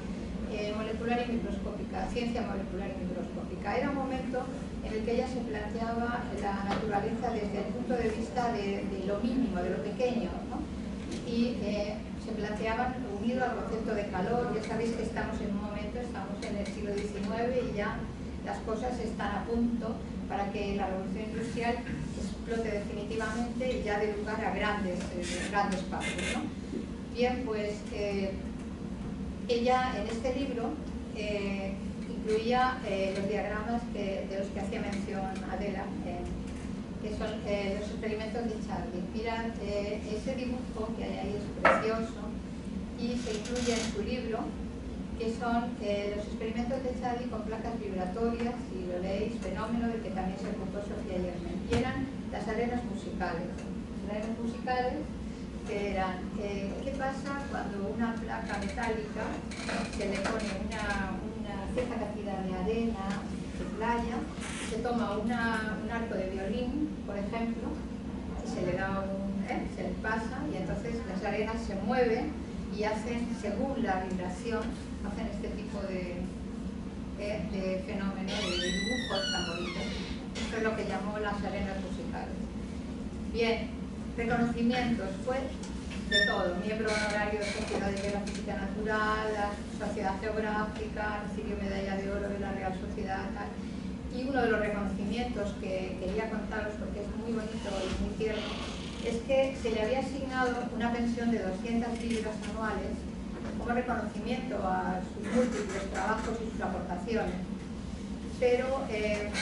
molecular y microscópica, ciencia molecular y microscópica. Era un momento en el que ella se planteaba la naturaleza desde el punto de vista de lo mínimo, de lo pequeño, ¿no? Y se planteaban unido al concepto de calor. Ya sabéis que estamos en un momento, estamos en el siglo XIX y ya las cosas están a punto para que la revolución industrial explote definitivamente y ya dé lugar a grandes pasos, ¿no? Bien, pues ella en este libro incluía los diagramas de los que hacía mención Adela, que son los experimentos de Charlie. Mirad, ese dibujo que hay ahí es precioso y se incluye en su libro, que son los experimentos de Charlie con placas vibratorias, si lo leéis, fenómeno del que también se ocupó Sofía Yermen. Y eran las arenas musicales. Las arenas musicales que eran, ¿qué pasa cuando una placa metálica se le pone una cierta cantidad de arena, de playa, se toma un arco de violín, por ejemplo, y se le da se le pasa, y entonces las arenas se mueven y hacen, según la vibración, hacen este tipo de fenómeno, de dibujos tan bonitos. Esto es lo que llamó las arenas musicales. Bien, reconocimientos, fue de todo. Miembro honorario de Sociedades de la Física Natural, la Sociedad Geográfica, recibió medalla de oro de la Real Sociedad, tal. Y uno de los reconocimientos que quería contaros, porque es muy bonito y muy tierno, es que se le había asignado una pensión de 200 libras anuales como reconocimiento a sus múltiples trabajos y sus aportaciones. pero ellos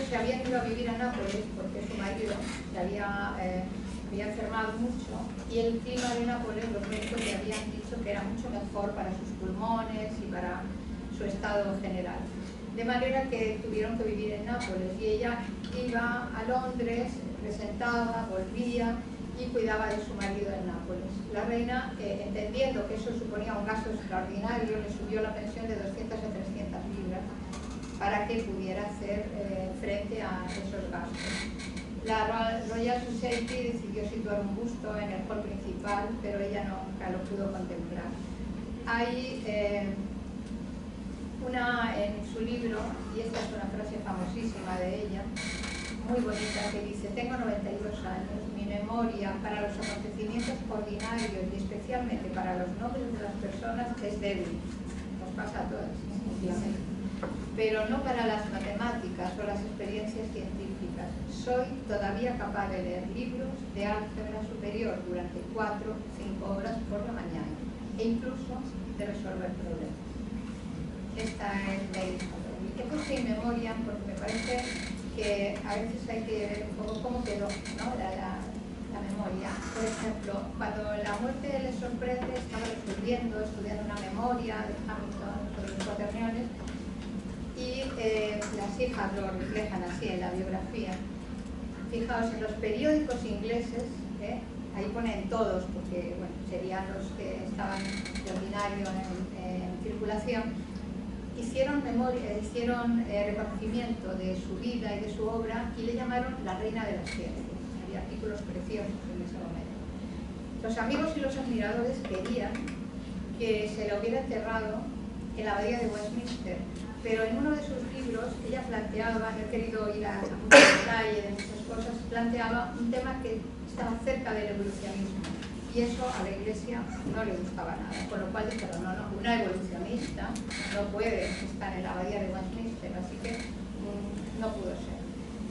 se habían ido a vivir a Nápoles porque su marido se había enfermado mucho y el clima de Nápoles, los médicos le habían dicho que era mucho mejor para sus pulmones y para su estado general. De manera que tuvieron que vivir en Nápoles y ella iba a Londres, presentaba, volvía y cuidaba de su marido en Nápoles. La reina, entendiendo que eso suponía un gasto extraordinario, le subió la pensión de 200 a 300 libras para que pudiera hacer frente a esos gastos. La Royal Society decidió situar un busto en el hall principal, pero ella nunca lo pudo contemplar. Hay en su libro, y esta es una frase famosísima de ella, muy bonita, que dice: tengo 92 años, mi memoria para los acontecimientos ordinarios y especialmente para los nombres de las personas es débil. Nos pasa a todas, obviamente. Pero no para las matemáticas o las experiencias científicas. Soy todavía capaz de leer libros de álgebra superior durante 4 o 5 horas por la mañana e incluso de resolver problemas. Esta es Lady Isabel. He puesto in memoriam porque me parece que a veces hay que ver un poco cómo quedó, ¿no? la memoria. Por ejemplo, cuando la muerte le sorprende, estaba estudiando una memoria de Hamilton sobre los cuaterniones y las hijas lo reflejan así en la biografía. Fijaos, en los periódicos ingleses, ahí ponen todos, porque bueno, serían los que estaban de ordinario en circulación, hicieron reconocimiento de su vida y de su obra y le llamaron la reina de las ciencias. Había artículos preciosos en ese momento. Los amigos y los admiradores querían que se le hubiera enterrado en la abadía de Westminster, pero en uno de sus libros ella planteaba, no he querido ir a mucho detalle de muchas cosas, planteaba un tema que estaba cerca del evolucionismo. Y eso a la Iglesia no le gustaba nada, con lo cual dijeron, no, una evolucionista no puede estar en la abadía de Westminster, así que no pudo ser.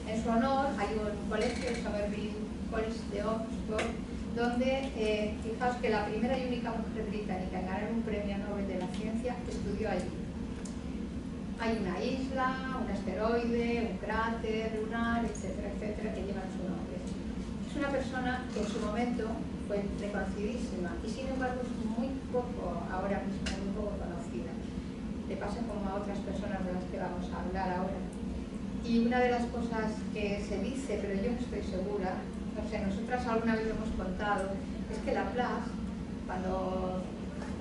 En su honor hay un colegio, el Somerville College de Oxford, donde, fijaos que la primera y única mujer británica en ganar un premio Nobel de la Ciencia estudió allí. Hay una isla, un asteroide, un cráter lunar, etcétera, etcétera, que llevan su nombre. Es una persona que en su momento fue reconocidísima y sin embargo es muy poco, ahora mismo muy poco conocida. Le pasa como a otras personas de las que vamos a hablar ahora. Y una de las cosas que se dice, pero yo no estoy segura, no sé, nosotras alguna vez lo hemos contado, es que Laplace, cuando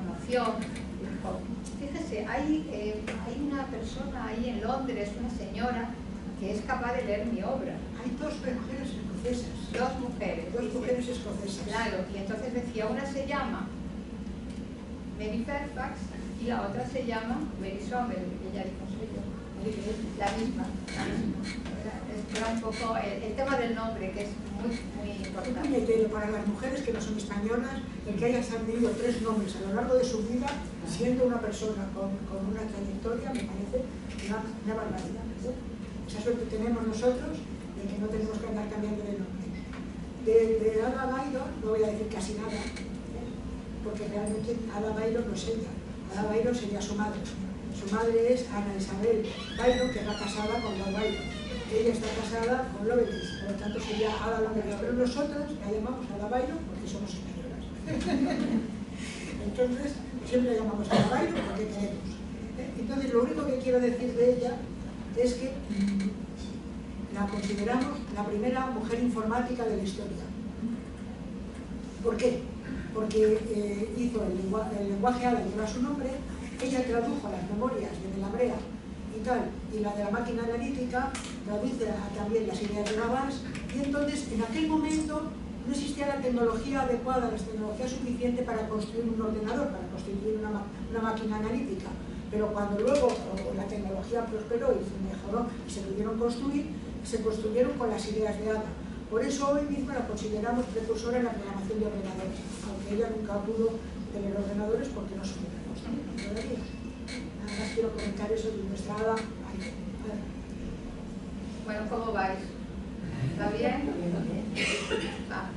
conoció, dijo, fíjese, hay una persona ahí en Londres, una señora, que es capaz de leer mi obra. Hay dos mujeres escocesas. Dos mujeres escocesas. Claro, y entonces decía, una se llama Mary Fairfax y la otra se llama Mary Somerville. Ella dijo, soy yo. La misma. Era un poco el tema del nombre, que es muy, muy importante. Es puñetero para las mujeres que no son españolas, el que hayan tenido 3 nombres a lo largo de su vida, siendo una persona con una trayectoria, me parece una barbaridad. Esa suerte tenemos nosotros de que no tenemos que andar cambiando de nombre. De Ada Byron no voy a decir casi nada, porque realmente Ada Byron no es ella. Ada Byron sería su madre. Su madre es Ana Isabel Byron, que está casada con Lord Byron. Ella está casada con Lovelace, por lo tanto sería Ada Lovelace. Pero nosotras la llamamos Ada Byron porque somos españolas. Entonces, siempre la llamamos Ada Byron porque queremos. Entonces, lo único que quiero decir de ella es que la consideramos la primera mujer informática de la historia. ¿Por qué? Porque hizo el lenguaje ADA, lleva su nombre, ella tradujo las memorias de la Brea y tal, y la de la máquina analítica, traduce también las ideas de Gavas, y entonces en aquel momento no existía la tecnología adecuada, la tecnología suficiente para construir un ordenador, para construir una máquina analítica. Pero cuando luego la tecnología prosperó y se mejoró y se pudieron construir, se construyeron con las ideas de Ada. Por eso hoy mismo la consideramos precursora en la programación de ordenadores, aunque ella nunca pudo tener ordenadores porque no supimos todavía. Nada más quiero comentar eso de nuestra Ada. Bueno, ¿cómo vais? ¿Está bien?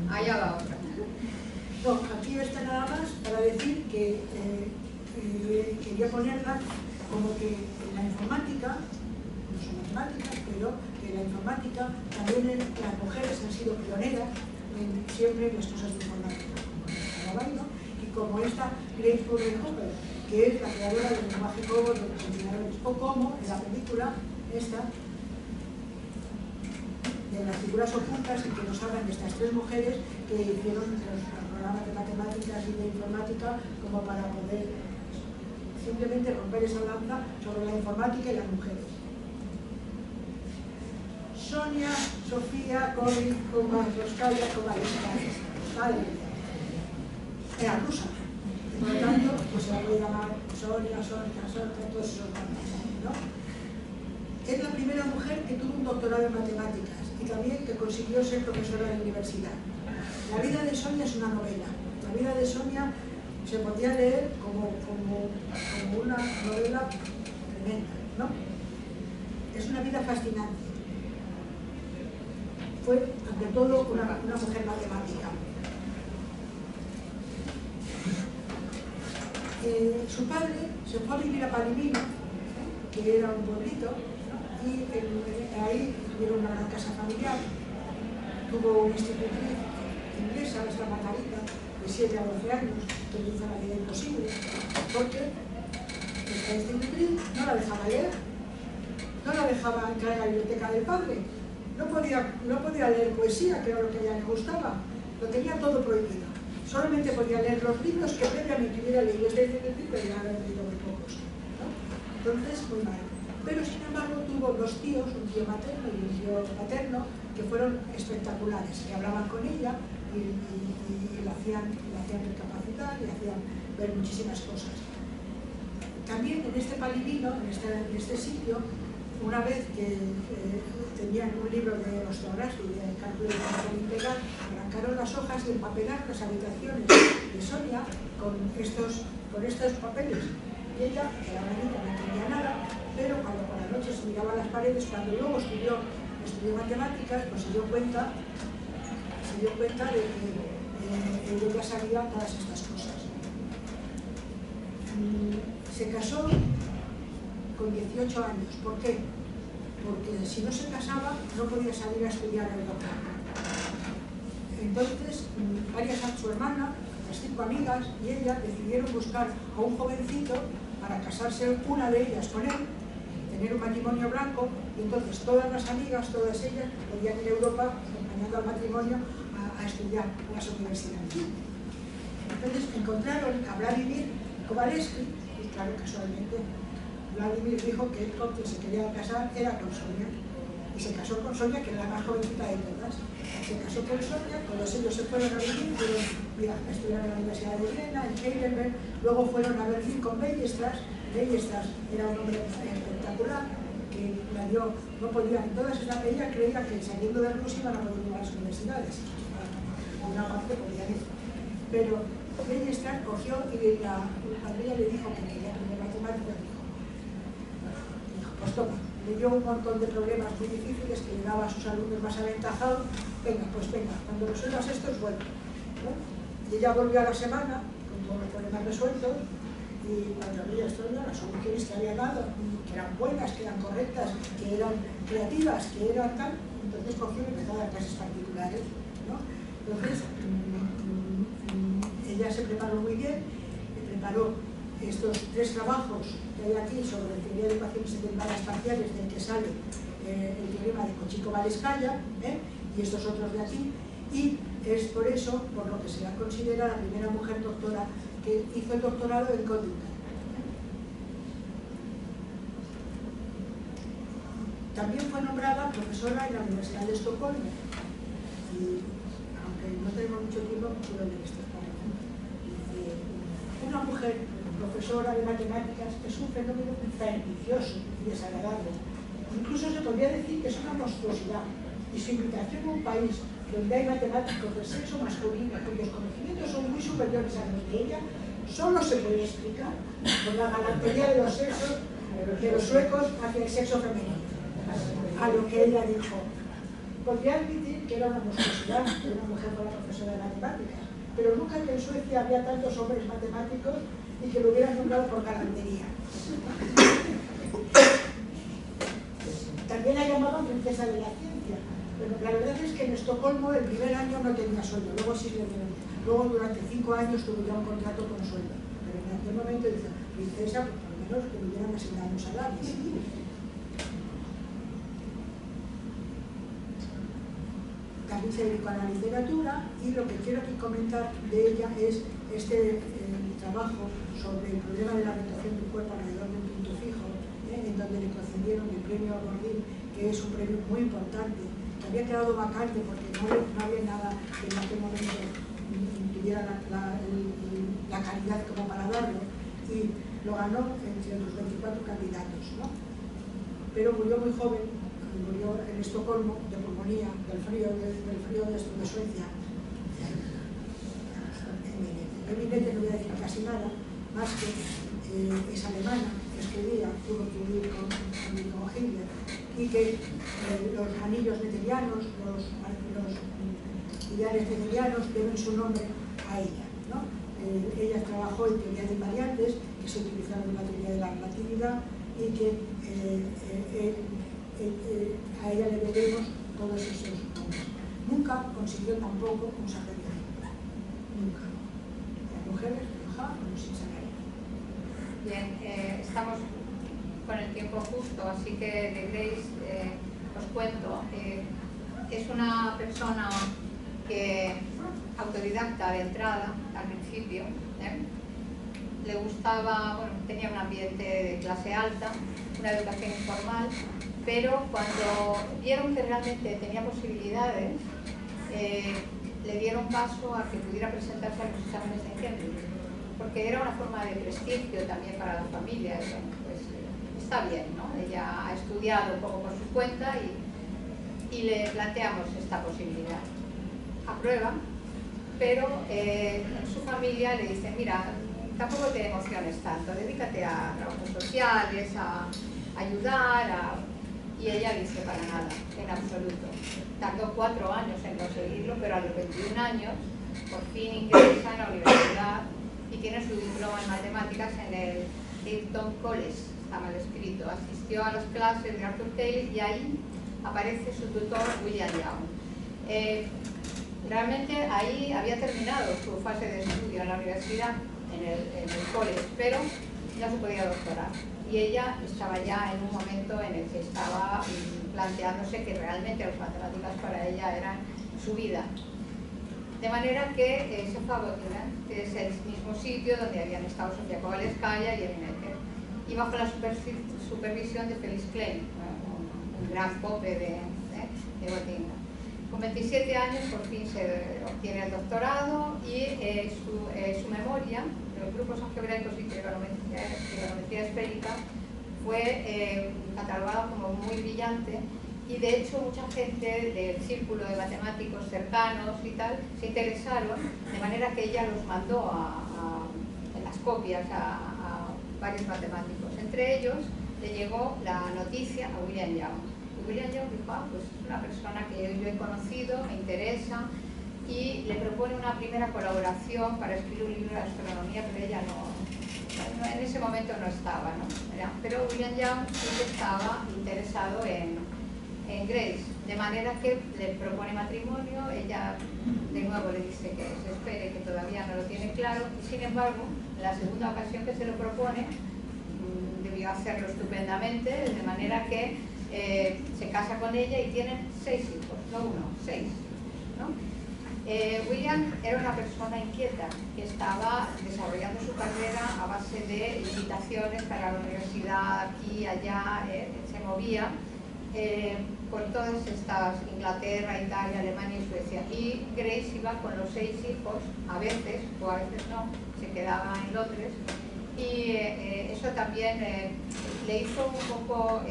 Allá va otra. No, aquí está nada más para decir que quería ponerla como que en la informática, no son matemáticas, pero que en la informática también las mujeres han sido pioneras siempre en las cosas de informática, ¿no? Y como esta Grace Hopper, que es la creadora del lenguaje COBOL de los ordenadores, o como en la película esta de las figuras ocultas, en que nos hablan de estas tres mujeres que hicieron los programas de matemáticas y de informática como para poder simplemente romper esa lanza sobre la informática y las mujeres. Sonia, Sofía, Cory, Kovalevskaya, vale, era rusa. Por lo tanto, pues se la puede llamar Sonia, todos esos nombres, ¿no? Es la primera mujer que tuvo un doctorado en matemáticas y también que consiguió ser profesora de la universidad. La vida de Sonia es una novela. La vida de Sonia se podría leer como una novela tremenda, ¿no? Es una vida fascinante. Fue, ante todo, una mujer matemática. Su padre se fue a vivir a Palimino, que era un pueblito, y ahí tuvieron una gran casa familiar. Tuvo una institutriz inglesa, esta Margarita, de 7 a 12 años, que le hizo la vida imposible, porque esta institutriz no la dejaba leer, no la dejaba entrar en la biblioteca del padre, no podía leer poesía, que era lo que a ella le gustaba, lo tenía todo prohibido. Solamente podía leer los libros que previamente hubiera leído esta institutriz, pero ya había leído muy pocos, ¿no? Entonces, muy mal. Pero sin embargo tuvo dos tíos, un tío materno y un tío paterno, que fueron espectaculares, que hablaban con ella y la hacían recapacitar y hacían ver muchísimas cosas. También en este Palimino, en este sitio, una vez que tenían un libro de osteografía y de cálculo diferencial integral, arrancaron las hojas y empapelaron las habitaciones de Sonia con estos papeles. Y ella, que la manita no entendía nada, pero cuando por la noche se miraba las paredes, cuando luego estudió matemáticas, pues se dio cuenta de que ella sabía todas estas cosas. Se casó con 18 años. ¿Por qué? Porque si no se casaba no podía salir a estudiar a Europa. Entonces, su hermana, las 5 amigas y ella decidieron buscar a un jovencito para casarse una de ellas con él, tener un matrimonio blanco, y entonces todas las amigas, todas ellas, podían ir a Europa acompañando al matrimonio a estudiar en las universidades. Entonces encontraron a Vladimir Kovalevsky, y claro, casualmente, Vladimir dijo que él con quien se quería casar era con Sonia, y se casó con Sonia, que era la más jovencita de todas. Se casó con Sonia, todos ellos se fueron a vivir, fueron a estudiar en la Universidad de Viena, en Heidelberg, luego fueron a Berlín con Weierstrass. Weierstrass era un hombre espectacular, que la dio, no podía, entonces ella creía que saliendo de Rusia iban a poder ir a las universidades. Por una parte podían ir. Pero Weierstrass cogió y cuando ella le dijo que quería aprender matemáticas, dijo, pues toma. Le dio un montón de problemas muy difíciles que le daba a sus alumnos más aventajados. Venga, cuando resuelvas estos, vuelve, ¿no? Y ella volvió a la semana con todos los problemas resueltos, y cuando veía esto, las soluciones que había dado, que eran buenas, que eran correctas, que eran creativas, que eran tal, entonces cogió y empezó a dar clases particulares, ¿no? Entonces, ella se preparó muy bien, preparó estos 3 trabajos que hay aquí sobre la teoría de ecuaciones integrales parciales, del que sale el teorema de Cauchy-Kovalevskaya, y estos otros de aquí, y es por eso por lo que se la considera la primera mujer doctora que hizo el doctorado en Göttingen. También fue nombrada profesora en la Universidad de Estocolmo, y aunque no tenemos mucho tiempo, quiero leer estos párrafos. Una mujer profesora de matemáticas es un fenómeno pernicioso y desagradable. Incluso se podría decir que es una monstruosidad, y su invitación a un país donde hay matemáticos de sexo masculino cuyos conocimientos son muy superiores a los de ella, solo se puede explicar por la galantería de los sexos, de los suecos hacia el sexo femenino. A lo que ella dijo, podría admitir que era una monstruosidad que una mujer fuera profesora de matemáticas, pero nunca que en Suecia había tantos hombres matemáticos y que lo hubieran nombrado por galantería. También la llamaban princesa de la ciencia, pero la verdad es que en Estocolmo el primer año no tenía sueldo, luego sí le dieron. Luego durante 5 años tuvo ya un contrato con sueldo, pero en aquel momento dice, princesa, pues por lo menos que me hubieran asignado un salario. También se dedicó a la literatura y lo que quiero aquí comentar de ella es este trabajo sobre el problema de la rotación del cuerpo alrededor de un punto fijo, en donde le concedieron el premio Gordín, que es un premio muy importante, que había quedado vacante porque no había nada que en aquel momento tuviera la calidad como para darlo, y lo ganó entre los 24 candidatos, ¿no? Pero murió muy joven, murió en Estocolmo de pulmonía, del frío de Suecia. Eminente, no voy a decir casi nada, más que es alemana, escribía, tuvo que vivir con Hitler, y que los anillos metelianos, los ideales metelianos deben su nombre a ella, ¿no? Ella trabajó en teoría de invariantes, que se utilizaron en la teoría de la relatividad, y que a ella le debemos todos esos nombres. Nunca consiguió tampoco un salario digno. Nunca. Las mujeres trabajaban sin salario. Bien, estamos con el tiempo justo, así que de Grace os cuento. Es una persona que autodidacta de entrada, al principio. Le gustaba, bueno, tenía un ambiente de clase alta, una educación informal, pero cuando vieron que realmente tenía posibilidades, le dieron paso a que pudiera presentarse a los exámenes de Cambridge, porque era una forma de prestigio también para la familia. Y bueno, pues está bien, ¿no? Ella ha estudiado un poco por su cuenta y le planteamos esta posibilidad. Aprueba, pero su familia le dice, mira, tampoco te emociones tanto, dedícate a trabajos sociales, a ayudar, y ella dice, para nada, en absoluto. Tardó 4 años en conseguirlo, pero a los 21 años por fin ingresa en la universidad y tiene su diploma en matemáticas en el Eton College, está mal escrito. Asistió a las clases de Arthur Taylor y ahí aparece su tutor William Young. Realmente ahí había terminado su fase de estudio en la universidad, en el college, pero no se podía doctorar. Y ella estaba ya en un momento en el que estaba planteándose que realmente las matemáticas para ella eran su vida. De manera que se fue a Göttingen, que es el mismo sitio donde habían estado Sofía Kovalevskaya y Elina Ecker, y bajo la supervisión de Felix Klein, un gran pope de Göttingen. Con 27 años por fin se obtiene el doctorado y su memoria, los grupos algebraicos y trigonometría esférica, fue catalogada como muy brillante, y de hecho mucha gente del círculo de matemáticos cercanos y tal se interesaron, de manera que ella los mandó en las copias a varios matemáticos. Entre ellos le llegó la noticia a William Young. William Young dijo, pues es una persona que yo he conocido, me interesa, y le propone una primera colaboración para escribir un libro de astronomía, pero ella no en ese momento no estaba, ¿no? Pero William Young sí que estaba interesado en Grace, de manera que le propone matrimonio. Ella de nuevo le dice que se espere, que todavía no lo tiene claro, y sin embargo, en la segunda ocasión que se lo propone, debió hacerlo estupendamente, de manera que se casa con ella y tienen 6 hijos, no 1, 6, ¿no? William era una persona inquieta que estaba desarrollando su carrera a base de invitaciones para la universidad, aquí, allá, se movía por todas estas, Inglaterra, Italia, Alemania y Suecia, y Grace iba con los 6 hijos, a veces, o a veces no, se quedaba en Londres, y eso también le hizo un poco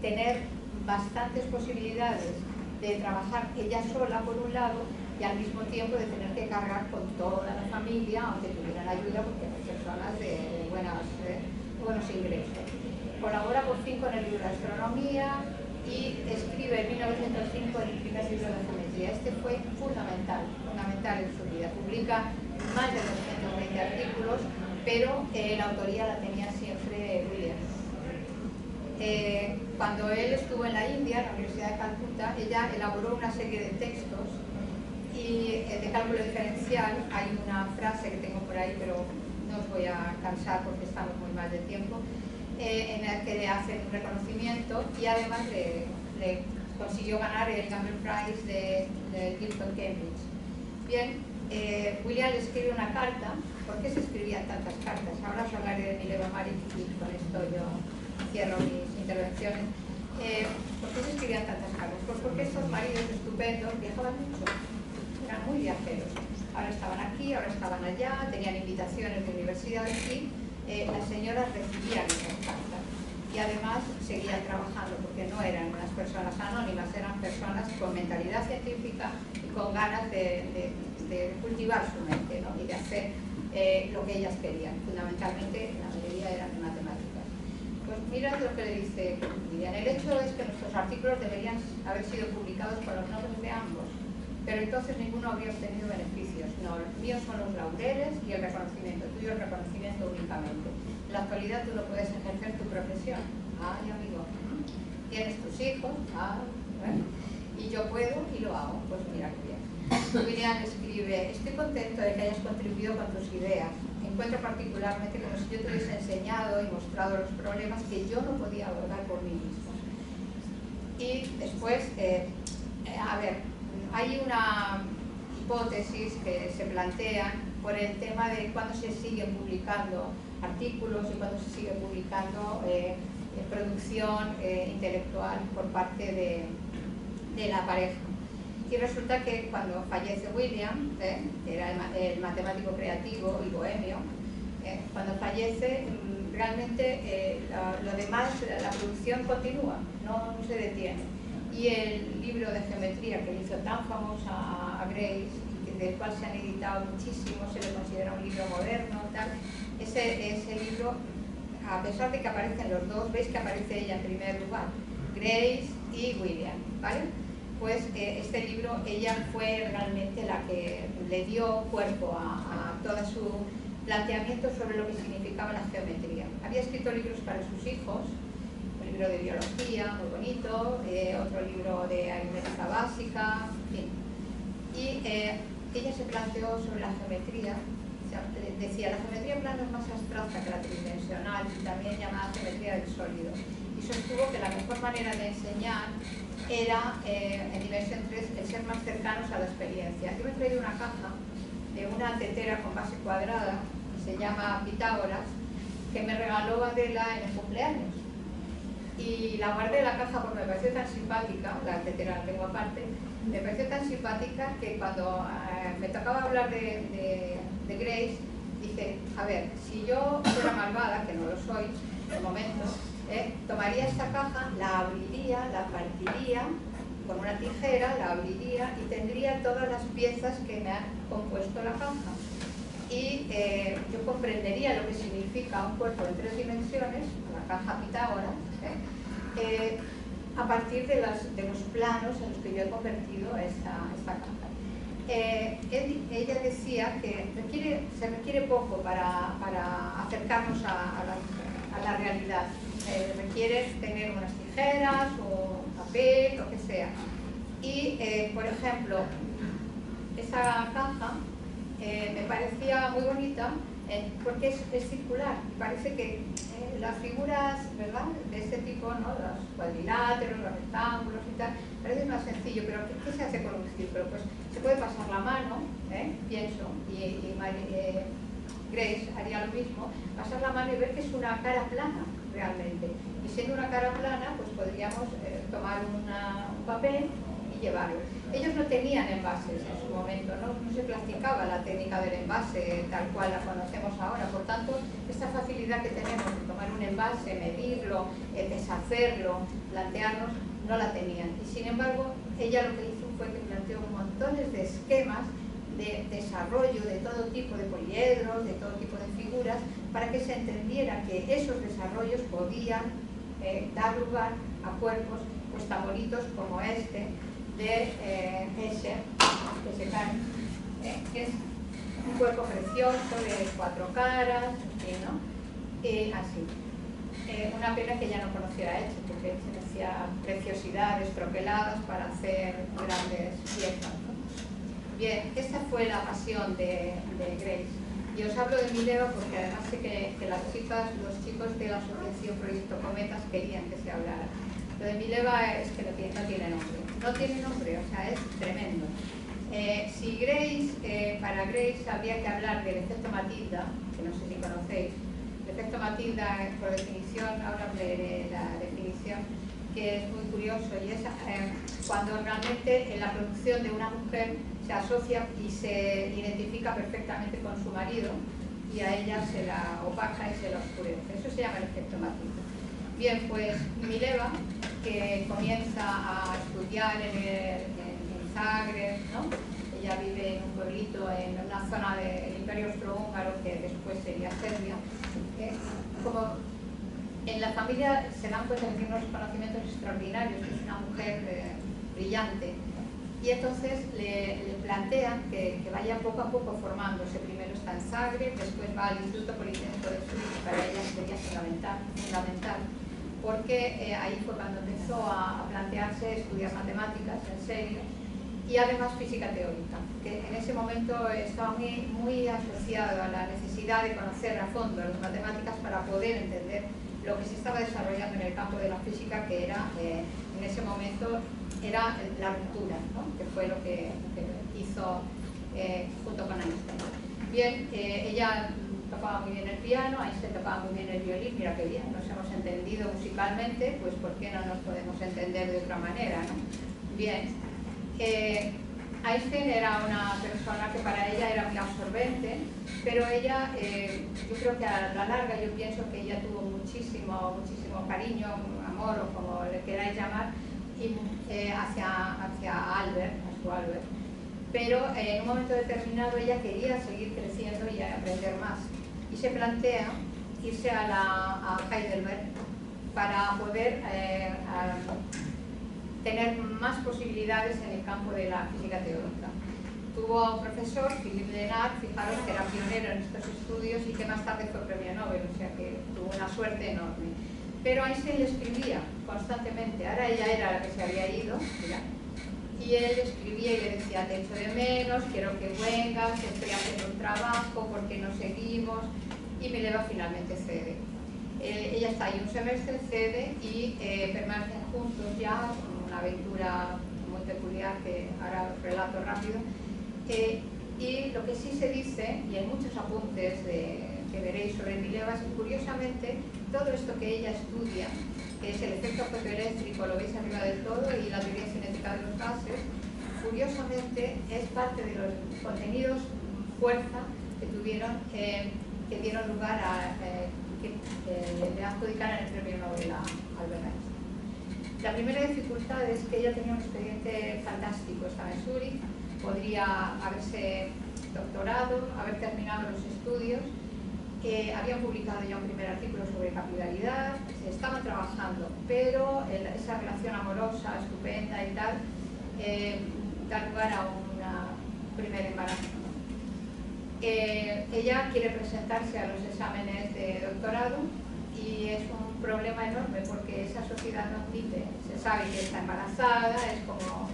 tener bastantes posibilidades de trabajar ella sola por un lado, y al mismo tiempo de tener que cargar con toda la familia, aunque tuvieran ayuda, porque eran personas de buenos ingresos. Colabora por fin con el libro de astronomía, y escribe en 1905 el primer libro de geometría. Este fue fundamental en su vida. Publica más de 220 artículos, pero la autoría la tenía siempre William. Cuando él estuvo en la India, en la Universidad de Calcuta, ella elaboró una serie de textos y de cálculo diferencial. Hay una frase que tengo por ahí, pero no os voy a cansar porque estamos muy mal de tiempo, en la que le hacen un reconocimiento y además le consiguió ganar el Gamble Prize de Gilpin Cambridge. Bien, William le escribe una carta. ¿Por qué se escribían tantas cartas? Ahora os hablaré de Mileva Maric y con esto yo cierro mis intervenciones. ¿Por qué se escribían tantas cartas? Pues porque estos maridos estupendos viajaban mucho, eran muy viajeros. Ahora estaban aquí, ahora estaban allá, tenían invitaciones de universidades y las señoras recibían esas cartas. Y además seguían trabajando porque no eran unas personas anónimas, eran personas con mentalidad científica y con ganas de cultivar su mente, ¿no? Y de hacer lo que ellas querían. Fundamentalmente la mayoría eran de matemáticas. Pues mirad lo que le dice William. El hecho es que nuestros artículos deberían haber sido publicados con los nombres de ambos, pero entonces ninguno habría obtenido beneficios. No, los míos son los laureles y el reconocimiento, tuyo el reconocimiento únicamente. En la actualidad tú no puedes ejercer tu profesión. Ay, amigo, tienes tus hijos, bueno, y yo puedo y lo hago. Pues mira qué bien. William escribe: estoy contento de que hayas contribuido con tus ideas. Encuentro particularmente como si yo te hubiese enseñado y mostrado los problemas que yo no podía abordar por mí mismo. Y después, a ver, hay una hipótesis que se plantea por el tema de cuándo se siguen publicando artículos y cuándo se sigue publicando producción intelectual por parte de la pareja. Y resulta que cuando fallece William, que era el matemático creativo y bohemio, cuando fallece, realmente lo demás, la producción continúa, no se detiene. Y el libro de geometría que le hizo tan famosa a Grace, del cual se han editado muchísimos, se le considera un libro moderno, tal, ese libro, a pesar de que aparecen los dos, veis que aparece ella en primer lugar, Grace y William, ¿vale? Pues este libro, ella fue realmente la que le dio cuerpo a todo su planteamiento sobre lo que significaba la geometría. Había escrito libros para sus hijos, un libro de biología muy bonito, otro libro de aritmética básica, en fin. Y ella se planteó sobre la geometría, decía: la geometría plana es más abstracta que la tridimensional, también llamada geometría del sólido. Y sostuvo que la mejor manera de enseñar era, en dimensión 3, el ser más cercanos a la experiencia. Yo me he traído una caja de una tetera con base cuadrada, que se llama Pitágoras, que me regaló Adela en el cumpleaños. Y la guardé en la caja porque me pareció tan simpática, la tetera la tengo aparte, me pareció tan simpática que cuando me tocaba hablar de Grace, dije: a ver, si yo fuera malvada, que no lo soy, de momento, tomaría esta caja, la abriría, la partiría con una tijera, la abriría y tendría todas las piezas que me han compuesto la caja. Y yo comprendería lo que significa un cuerpo de 3 dimensiones, la caja Pitágoras, a partir de los planos en los que yo he convertido esta caja. Ella decía que se requiere poco para acercarnos a la realidad. Requiere tener unas tijeras o papel, lo que sea. Y, por ejemplo, esa caja me parecía muy bonita porque es circular. Parece que las figuras, ¿verdad?, de este tipo, ¿no?, los cuadriláteros, los rectángulos y tal, parece más sencillo, pero ¿qué se hace con un círculo? Pues se puede pasar la mano, pienso, y Grace haría lo mismo, pasar la mano y ver que es una cara plana realmente. Y siendo una cara plana, pues podríamos tomar un papel y llevarlo. Ellos no tenían envases en su momento, no se practicaba la técnica del envase tal cual la conocemos ahora. Por tanto, esta facilidad que tenemos de tomar un envase, medirlo, deshacerlo, plantearnos, no la tenían. Y sin embargo, ella lo que hizo fue que planteó montones de esquemas de desarrollo de todo tipo de poliedros, de todo tipo de figuras, para que se entendiera que esos desarrollos podían dar lugar a cuerpos pues tan bonitos como este de Escher, que se cae, que es un cuerpo precioso de 4 caras, ¿no? Así. Una pena que ya no conociera a Escher, porque Escher hacía preciosidades troqueladas para hacer grandes piezas, ¿no? Bien, esta fue la pasión de Grace. Y os hablo de Mileva porque además sé que las chicas, los chicos de la asociación Proyecto Cometas querían que se hablara. Lo de Mileva es que no tiene nombre. No tiene nombre, o sea, es tremendo. Si Grace, para Grace habría que hablar del efecto Matilda, que no sé si conocéis. El efecto Matilda, por definición, ahora hablaré de la definición, que es muy curioso, y es cuando realmente en la producción de una mujer se asocia y se identifica perfectamente con su marido y a ella se la opaca y se la oscurece. Eso se llama el efecto Matilda. Bien, pues Mileva, que comienza a estudiar en Zagreb, ¿no? Ella vive en un pueblito, en una zona del Imperio Austrohúngaro que después sería Serbia. Como en la familia se dan cuenta que tiene unos conocimientos extraordinarios, que es una mujer brillante. Y entonces le plantean que vaya poco a poco formándose. Primero está en Zagreb, después va al Instituto Politécnico de Zurich, que para ella sería fundamental, porque ahí fue cuando empezó a plantearse estudiar matemáticas en serio y además física teórica, que en ese momento estaba muy asociado a la necesidad de conocer a fondo las matemáticas para poder entender lo que se estaba desarrollando en el campo de la física, que era en ese momento era la ruptura, ¿no? Que fue lo que hizo junto con Einstein. Bien, ella tocaba muy bien el piano, Einstein tocaba muy bien el violín, mira qué bien, nos hemos entendido musicalmente, pues ¿por qué no nos podemos entender de otra manera, ¿no? Bien, Einstein era una persona que para ella era muy absorbente, pero ella, yo creo que a la larga yo pienso que ella tuvo muchísimo cariño, amor o como le queráis llamar, hacia Albert, a su Albert. Pero en un momento determinado ella quería seguir creciendo y aprender más. Y se plantea irse a Heidelberg para poder tener más posibilidades en el campo de la física teórica. Tuvo a un profesor, Philippe Lenard, fijaros que era pionero en estos estudios y que más tarde fue premio Nobel, o sea que tuvo una suerte enorme. Pero Einstein le escribía constantemente, ahora ella era la que se había ido, mira, y él escribía y le decía, te echo de menos, quiero que vengas, estoy haciendo un trabajo, ¿por qué no seguimos? Y Mileva finalmente cede. Ella está ahí un semestre, cede y permanecen juntos ya, con una aventura muy peculiar que ahora os relato rápido. Y lo que sí se dice, y hay muchos apuntes que veréis sobre Mileva, es que curiosamente todo esto que ella estudia, que es el efecto fotoeléctrico, lo veis arriba del todo, y la teoría cinética de los gases, curiosamente es parte de los contenidos fuerza que tuvieron, que dieron lugar a que le adjudicaran el premio Nobel a Albert Einstein. La primera dificultad es que ella tenía un expediente fantástico, estaba en Zúrich, podría haberse doctorado, haber terminado los estudios, habían publicado ya un primer artículo sobre capilaridad, se estaban trabajando, pero esa relación amorosa, estupenda y tal, da lugar a un primer embarazo. Ella quiere presentarse a los exámenes de doctorado y es un problema enorme porque esa sociedad no admite, se sabe que está embarazada, es como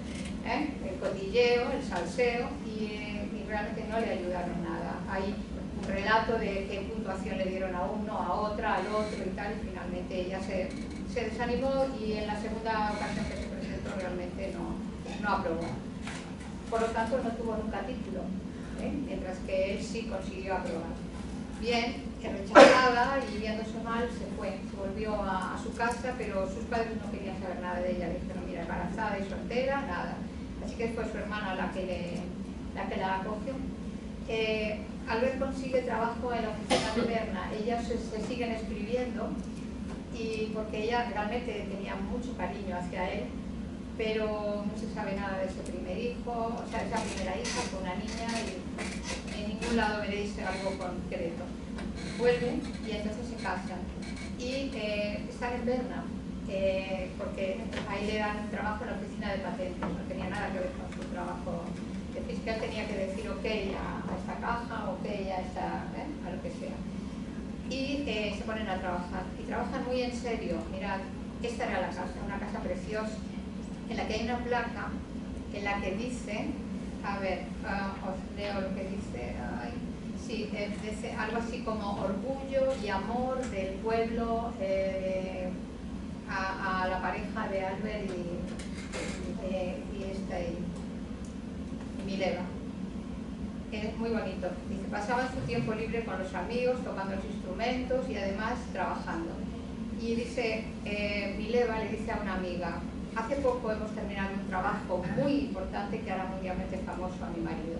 el cotilleo, el salseo y realmente no le ayudaron nada. Hay un relato de qué puntuación le dieron a uno, a otra, al otro y tal, y finalmente ella se desanimó y en la segunda ocasión que se presentó realmente no aprobó. Por lo tanto no tuvo nunca título, mientras que él sí consiguió aprobar. Bien, rechazada y viéndose mal se fue, se volvió a su casa, pero sus padres no querían saber nada de ella, le dijeron mira, embarazada y soltera, nada. Así que fue su hermana la que la acogió. Albert consigue trabajo en la oficina de Berna, ellas se siguen escribiendo y porque ella realmente tenía mucho cariño hacia él, pero no se sabe nada de ese primer hijo, o sea, esa primera hija con una niña y en ningún lado veréis algo concreto. Vuelven y entonces se casan y están en Berna porque ahí le dan trabajo en la oficina de patentes, no tenía nada que ver con su trabajo de fiscal, tenía que decir ok a esta caja, ok a esta, a lo que sea. Y se ponen a trabajar, y trabajan muy en serio. Mirad, esta era la casa, una casa preciosa, en la que hay una placa en la que dice, a ver, os leo lo que dice, sí, dice algo así como orgullo y amor del pueblo a la pareja de Albert y Mileva. Es muy bonito. Dice, pasaban su tiempo libre con los amigos, tocando los instrumentos y además trabajando. Y dice, Mileva le dice a una amiga, hace poco hemos terminado un trabajo muy importante que hará mundialmente famoso a mi marido.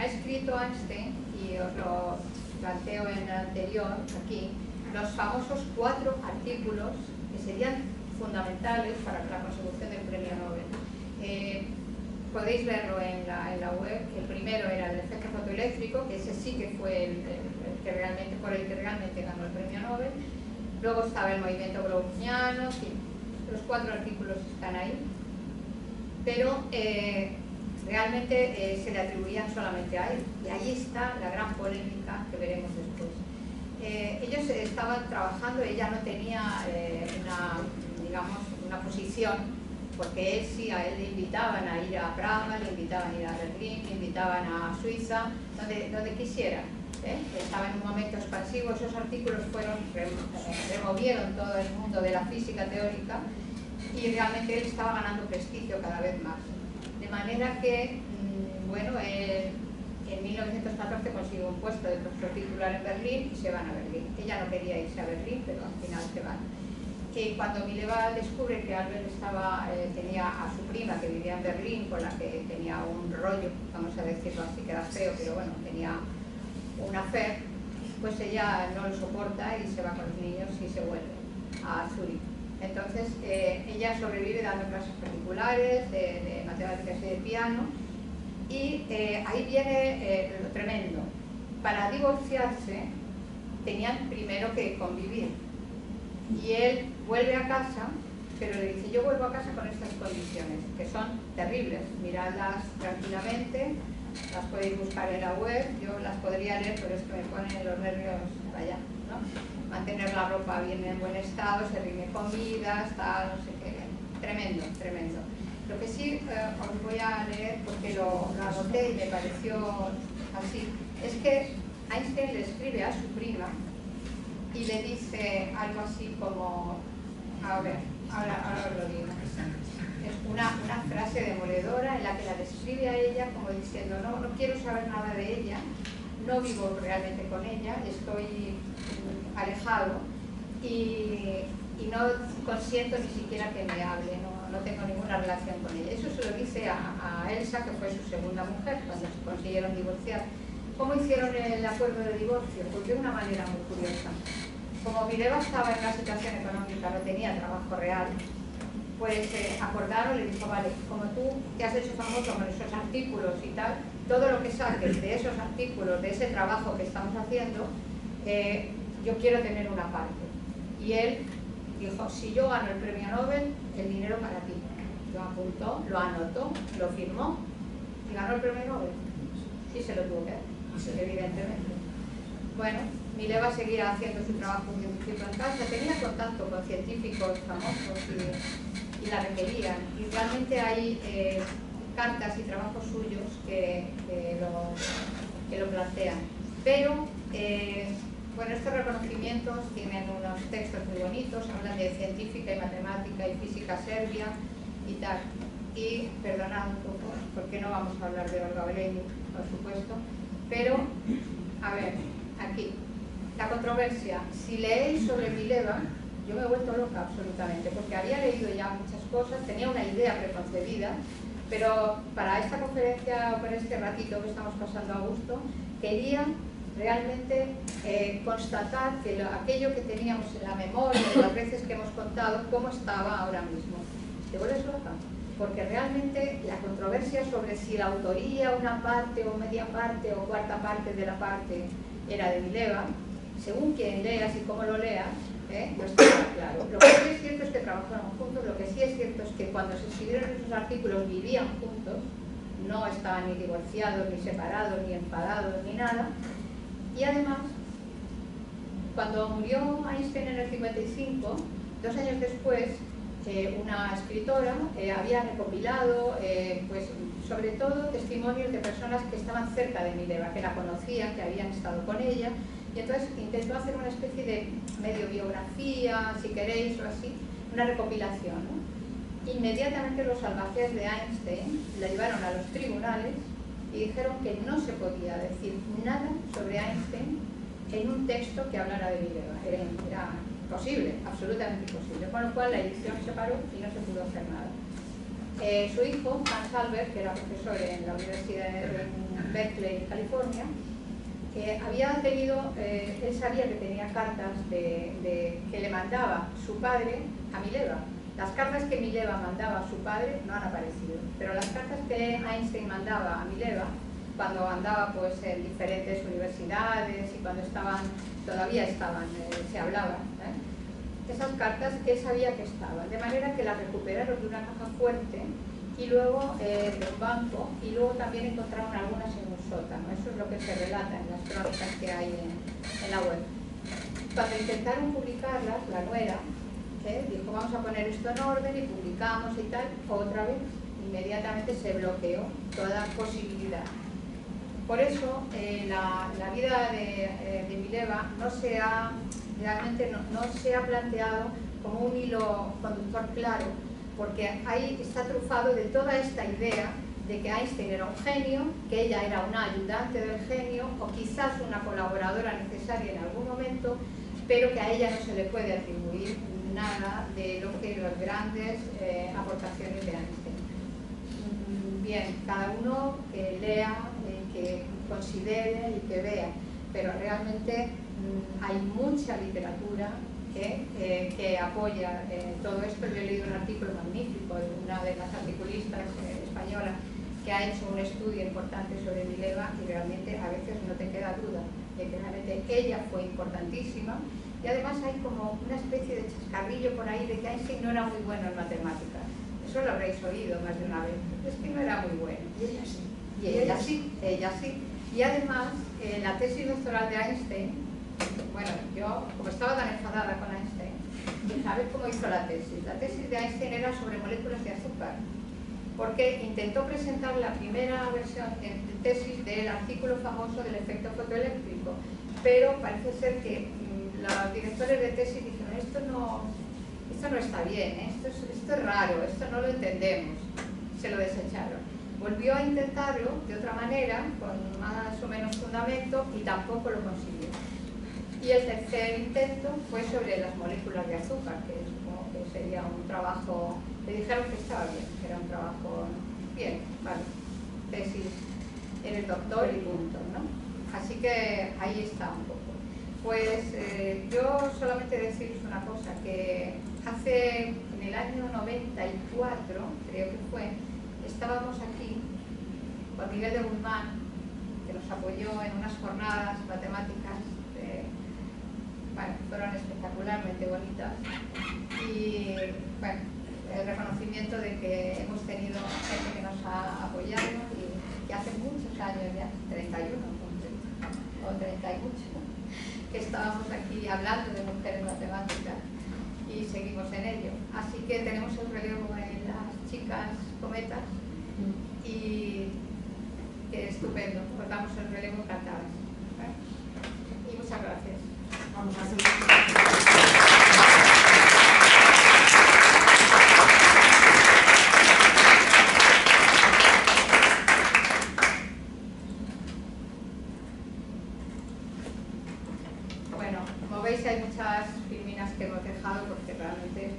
Ha escrito Einstein, y os lo planteo en el anterior, aquí, los famosos 4 artículos que serían fundamentales para la consecución del premio Nobel. Podéis verlo en la web. El primero era el efecto fotoeléctrico, que ese sí que fue el que realmente, por el que realmente ganó el premio Nobel. Luego estaba el movimiento browniano, en fin, los 4 artículos están ahí, pero realmente se le atribuían solamente a él, y ahí está la gran polémica que veremos después. Ellos estaban trabajando, ella no tenía una posición, porque él sí, a él le invitaban a ir a Praga, le invitaban a ir a Berlín, le invitaban a Suiza, donde quisiera. Estaba en un momento expansivo, esos artículos removieron todo el mundo de la física teórica y realmente él estaba ganando prestigio cada vez más. De manera que, bueno, en 1914 consiguió un puesto de profesor titular en Berlín y se van a Berlín. Ella no quería irse a Berlín, pero al final se van. Y cuando Mileva descubre que Albert tenía a su prima que vivía en Berlín, con la que tenía un rollo, vamos a decirlo así, que era feo, pero bueno, tenía una fe, pues ella no lo soporta y se va con los niños y se vuelve a Zúrich. Entonces ella sobrevive dando clases particulares de matemáticas y de piano, y ahí viene lo tremendo. Para divorciarse tenían primero que convivir, y él vuelve a casa, pero le dice, yo vuelvo a casa con estas condiciones, que son terribles, miradlas tranquilamente, las podéis buscar en la web, yo las podría leer, pero es que me ponen los nervios allá, ¿no? Mantener la ropa bien en buen estado, servirme comidas, tal, no sé qué, tremendo, tremendo. Lo que sí os voy a leer, porque lo anoté y me pareció así, es que Einstein le escribe a su prima y le dice algo así como, a ver, ahora os lo digo. Es una frase demoledora en la que la describe a ella como diciendo, no quiero saber nada de ella, no vivo realmente con ella, estoy alejado y no consiento ni siquiera que me hable, no tengo ninguna relación con ella. Eso se lo dice a Elsa, que fue su segunda mujer, cuando se consiguieron divorciar. ¿Cómo hicieron el acuerdo de divorcio? Pues de una manera muy curiosa. Como Mileva estaba en una situación económica, no tenía trabajo real, pues acordaron, le dijo, vale, como tú te has hecho famoso con esos artículos y tal, todo lo que saques de esos artículos, de ese trabajo que estamos haciendo, yo quiero tener una parte. Y él dijo, si yo gano el premio Nobel, el dinero para ti. Lo apuntó, lo anotó, lo firmó y ganó el premio Nobel. Sí se lo tuvo que dar, evidentemente. Bueno, Mileva seguía haciendo su trabajo científico en casa, tenía contacto con científicos famosos y la requerían. Y realmente hay cartas y trabajos suyos que lo plantean. Pero, bueno, estos reconocimientos tienen unos textos muy bonitos, hablan de científica y matemática y física serbia y tal. Y, perdonad un poco, porque no vamos a hablar de Olga Olenik, por supuesto, pero, a ver, aquí, la controversia. Si leéis sobre Mileva, yo me he vuelto loca absolutamente, porque había leído ya muchas cosas, tenía una idea preconcebida, pero para esta conferencia o para este ratito que estamos pasando a gusto, quería realmente constatar que aquello que teníamos en la memoria, de las veces que hemos contado, cómo estaba ahora mismo. ¿Te vuelves loca? Porque realmente la controversia sobre si la autoría, una parte o media parte o cuarta parte de la parte era de Mileva, según quien leas y cómo lo leas, No estaba claro. Lo que sí es cierto es que trabajaron juntos, lo que sí es cierto es que cuando se escribieron esos artículos vivían juntos, no estaban ni divorciados, ni separados, ni enfadados, ni nada. Y además, cuando murió Einstein en el 55, 2 años después, una escritora había recopilado, pues, sobre todo testimonios de personas que estaban cerca de Mileva, que la conocían, que habían estado con ella, y entonces intentó hacer una especie de medio biografía, si queréis, o así, una recopilación, ¿no? Inmediatamente los salvajes de Einstein la llevaron a los tribunales y dijeron que no se podía decir nada sobre Einstein en un texto que hablara de Mileva. Era imposible, absolutamente imposible, con lo cual la edición se paró y no se pudo hacer nada. Su hijo, Hans Albert, que era profesor en la Universidad de Berkeley, California, había tenido, él sabía que tenía cartas que le mandaba su padre a Mileva. Las cartas que Mileva mandaba a su padre no han aparecido, pero las cartas que Einstein mandaba a Mileva, cuando andaba pues en diferentes universidades y cuando todavía estaban, se hablaban, esas cartas él sabía que estaban, de manera que las recuperaron de una caja fuerte y luego de un banco, y luego también encontraron algunas en un sótano. Eso es lo que se relata en las crónicas que hay en la web. Cuando intentaron publicarlas, la nuera dijo: vamos a poner esto en orden, y publicamos y tal. Otra vez, inmediatamente se bloqueó toda posibilidad. Por eso, la vida de Mileva realmente no se ha planteado como un hilo conductor claro, porque ahí está trufado de toda esta idea de que Einstein era un genio, que ella era una ayudante del genio, o quizás una colaboradora necesaria en algún momento, pero que a ella no se le puede atribuir nada de lo que las grandes aportaciones de Einstein. Bien, cada uno que lea, que considere y que vea, pero realmente hay mucha literatura que apoya todo esto. Yo he leído un artículo magnífico de una de las articulistas españolas que ha hecho un estudio importante sobre Mileva, y realmente a veces no te queda duda de que realmente ella fue importantísima. Y además hay como una especie de chascarrillo por ahí de que Einstein no era muy bueno en matemáticas. Eso lo habréis oído más de una vez. Es que no era muy bueno. Y ella sí. Y ella sí. Y además, la tesis doctoral de Einstein, bueno, yo como estaba tan enfadada con Einstein, ¿sabes cómo hizo la tesis? La tesis de Einstein era sobre moléculas de azúcar, porque intentó presentar la primera versión de tesis del artículo famoso del efecto fotoeléctrico, pero parece ser que los directores de tesis dijeron: esto no está bien, esto es raro, esto no lo entendemos. Se lo desecharon. Volvió a intentarlo de otra manera, con más o menos fundamento, y tampoco lo consiguió. Y el tercer intento fue sobre las moléculas de azúcar, que supongo que sería un trabajo, le dijeron que estaba bien, que era un trabajo bien, vale, tesis, eres doctor y punto, ¿no? Así que ahí está un poco. Pues yo solamente deciros una cosa, que en el año 94, creo que fue, estábamos aquí con Miguel de Guzmán, que nos apoyó en unas jornadas matemáticas, bueno, fueron espectacularmente bonitas, y bueno, el reconocimiento de que hemos tenido gente que nos ha apoyado, y que hace muchos años, ya 31 o 30 y mucho, que estábamos aquí hablando de mujeres matemáticas, y seguimos en ello. Así que tenemos el relevo en las chicas cometas, y que estupendo, os damos el relevo encantadas. Y muchas gracias. Vamos a hacer bueno, como veis hay muchas filminas que hemos dejado porque realmente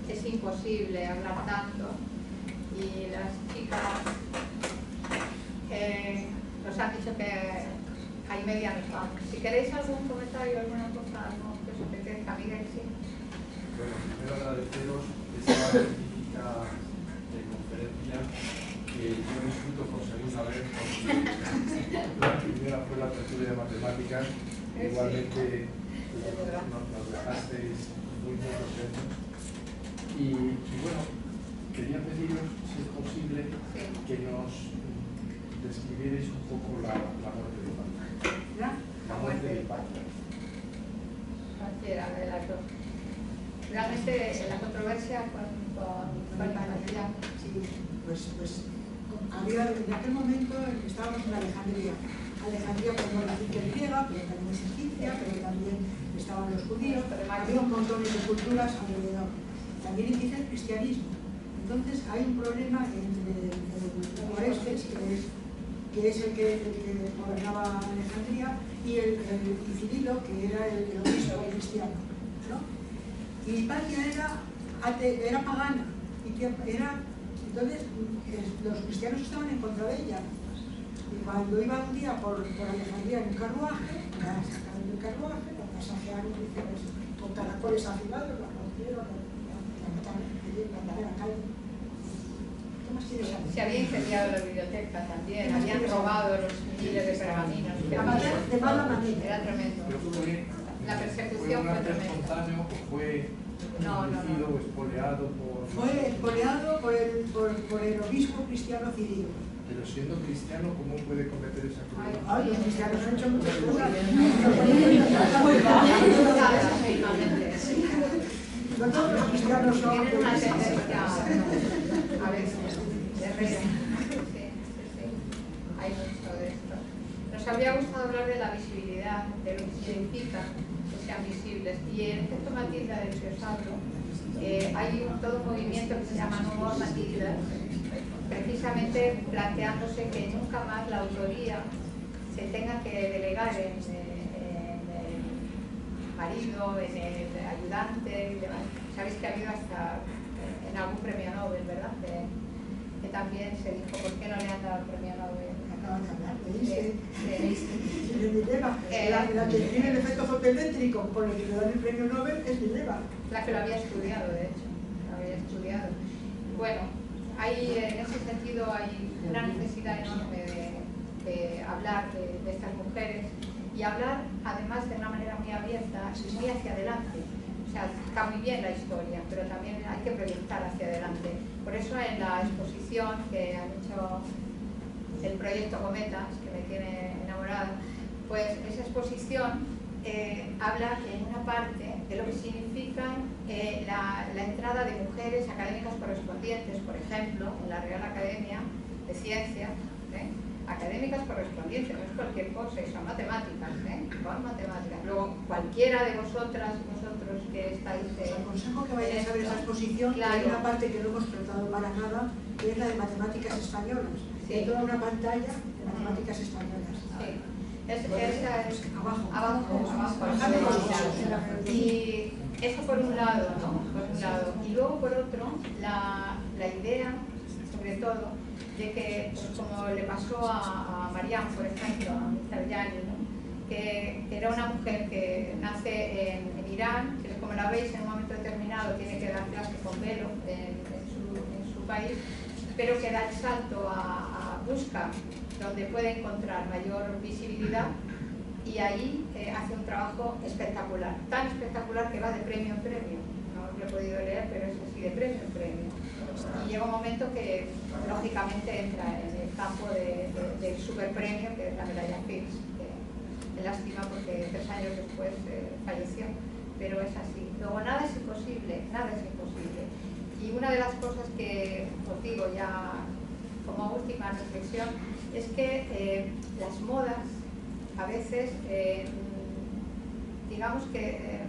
es imposible hablar tanto, y las chicas nos han dicho que hay media nos vamos. Si queréis algún comentario, alguna cosa, algo que os apetezca, Miguel, sí. Bueno, primero agradeceros esta magnífica conferencia que yo disfruto por segunda vez, porque la primera fue la tertulia de matemáticas, Igualmente nos dejasteis muy contentos. Y bueno, quería pediros, si es posible, que nos describierais un poco la muerte de Pacta. La muerte de Pacta. Cualquiera de las dos. Realmente la controversia con Pacta. Sí, pues había en aquel momento en que estábamos en Alejandría. Alejandría como la ciudad griega, pero también es egipcia, pero también estaban los judíos, había un montón de culturas alrededor. También empieza el cristianismo. Entonces hay un problema entre el Orestes, que es el que gobernaba Alejandría, y Cirilo, que era el obispo cristiano, ¿no? Y Hipatia era pagana, entonces los cristianos estaban en contra de ella. Y cuando iba un día por Alejandría en un carruaje, la sacaron del carruaje, la pasajearon con caracoles afilados, la rompieron, la mataron, la calle. ¿Qué más quieres saber? Se había incendiado la biblioteca también, habían robado los miles de pergaminos. De mala manera. Era tremendo. La persecución fue tremenda. ¿Espontáneo o fue inducido o espoleado por...? Fue espoleado por el obispo cristiano Cirilo. Pero siendo cristiano, ¿cómo puede cometer esa crueldad? Ay, los cristianos han hecho muchas cosas. No todos los cristianos son... Tienen una tendencia a veces de rey. Sí. Hay mucho de esto. Nos habría gustado hablar de la visibilidad, de lo que significa que sean visibles. Y en el efecto Matilda del que os hablo, hay todo un movimiento que se llama No More Matilda, precisamente planteándose que nunca más la autoría se tenga que delegar en el marido, en el ayudante y demás. Sabéis que ha habido hasta en algún premio Nobel, ¿verdad? Que también se dijo, ¿por qué no le han dado el premio Nobel? Acaban de hablar de Mileva. La que tiene el efecto fotoeléctrico por el que le dan el premio Nobel es Mileva. La que lo había estudiado, de hecho. Lo había estudiado. Bueno, en ese sentido hay una necesidad enorme de hablar de estas mujeres y hablar además de una manera muy abierta y muy hacia adelante. O sea, está muy bien la historia, pero también hay que proyectar hacia adelante. Por eso en la exposición que han hecho el proyecto Cometas, que me tiene enamorada, pues esa exposición habla en una parte de lo que significa la entrada de mujeres académicas correspondientes, por ejemplo, en la Real Academia de Ciencias, académicas correspondientes, no es cualquier cosa, son matemáticas, son matemáticas. Luego, cualquiera de vosotros que estáis... Os aconsejo que vayáis a ver esa exposición, claro. Que hay una parte que no hemos tratado para nada, que es la de matemáticas españolas. Sí. Hay toda una pantalla de matemáticas españolas. Sí. Abajo. Y eso por un lado, ¿no? Por un lado. Y luego por otro, la idea, sobre todo, de que, pues, como le pasó a Mariam, por ejemplo, a Mr. Yani, ¿no? que era una mujer que nace en Irán, que como la veis en un momento determinado tiene que dar clase con velo en su país, pero que da el salto a buscar donde puede encontrar mayor visibilidad y ahí hace un trabajo espectacular, tan espectacular que va de premio en premio. No lo he podido leer, pero es así, de premio en premio. Y llega un momento que lógicamente entra en el campo del superpremio, que es la medalla Fields, que me lastima porque 3 años después falleció, pero es así. Luego nada es imposible, nada es imposible. Y una de las cosas que os digo ya como última reflexión es que las modas a veces, digamos que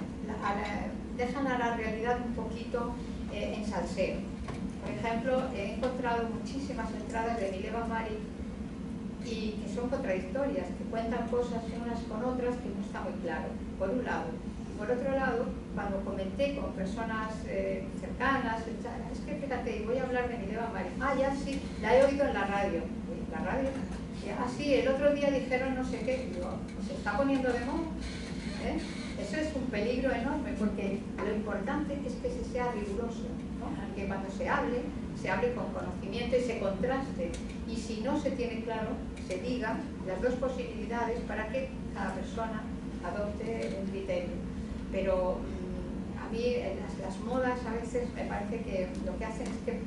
dejan a la realidad un poquito en salseo. Por ejemplo, he encontrado muchísimas entradas de Mileva Mari y que son contradictorias, que cuentan cosas unas con otras que no está muy claro, por un lado. Y por otro lado, cuando comenté con personas cercanas, es que fíjate, voy a hablar de Mileva Mari. Ah, ya sí, la he oído en la radio. ¿La radio? Ah, sí, el otro día dijeron no sé qué. Digo, se está poniendo de moda. Eso es un peligro enorme, porque lo importante es que se sea riguroso, ¿no? Que cuando se hable con conocimiento y se contraste. Y si no se tiene claro, se digan las dos posibilidades para que cada persona adopte el criterio. Pero a mí las modas a veces me parece que lo que hacen es que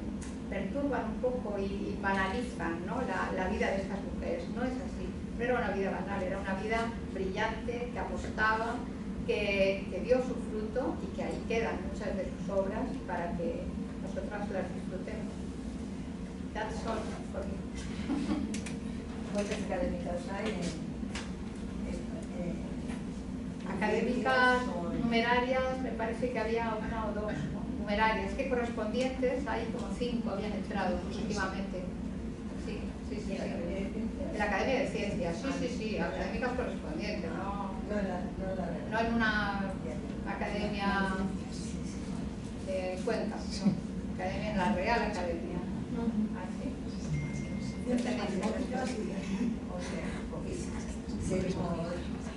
perturban un poco y banalizan, ¿no? la vida de estas mujeres. No es así, no era una vida banal, era una vida brillante, que apostaba, que dio su fruto y que ahí quedan muchas de sus obras para que nosotras las disfrutemos. That's all for me. ¿Cuántas académicas hay? Académicas numerarias, me parece que había una o dos, ¿no? Numerarias, que correspondientes hay como 5 habían entrado últimamente. Sí. En la Academia de Ciencias, sí, académicas correspondientes, no en una academia de Cuenca, no. Academia, en la Real Academia. Así.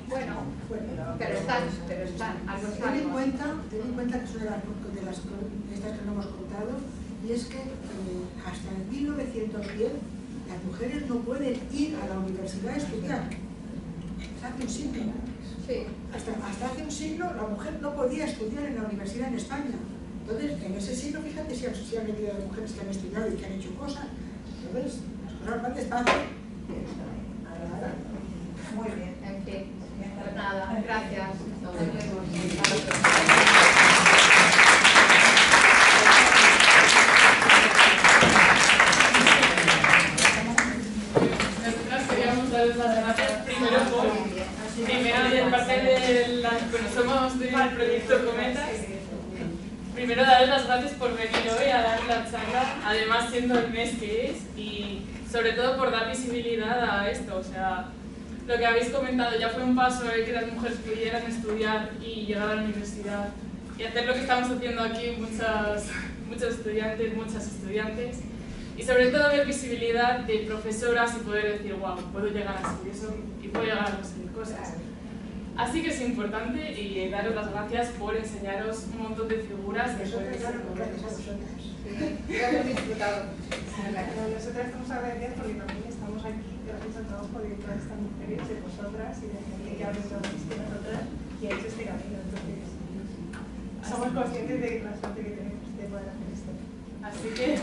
Bueno, pero están, algo Ten en cuenta que es una de las estas que no hemos contado, y es que hasta en 1910 las mujeres no pueden ir a la universidad a estudiar. Hace un siglo. Sí. Hasta hace un siglo la mujer no podía estudiar en la universidad en España. Entonces, en ese siglo, fíjate si han metido a mujeres que han estudiado y que han hecho cosas. Entonces, las cosas van despacio. Muy bien. En fin, pues nada, gracias. Nos vemos. Nosotras queríamos daros las gracias primero de parte de las que somos del proyecto Cometas. Primero daros las gracias por venir hoy a dar la charla, además siendo el mes que es, y sobre todo por dar visibilidad a esto. O sea, lo que habéis comentado ya fue un paso que las mujeres pudieran estudiar y llegar a la universidad y hacer lo que estamos haciendo aquí muchos estudiantes, muchas estudiantes, y sobre todo ver visibilidad de profesoras y poder decir, wow, puedo llegar a hacer eso y puedo llegar a conseguir cosas. Así que es importante y daros las gracias por enseñaros un montón de figuras. Gracias a vosotras. Lo hemos disfrutado. Nosotras estamos agradecidas porque también estamos aquí gracias al trabajo de todas estas mujeres, de vosotras y de gente que ha venido con nosotras y ha hecho este camino. Entonces, somos conscientes de la suerte que tenemos de poder hacer esto. Así que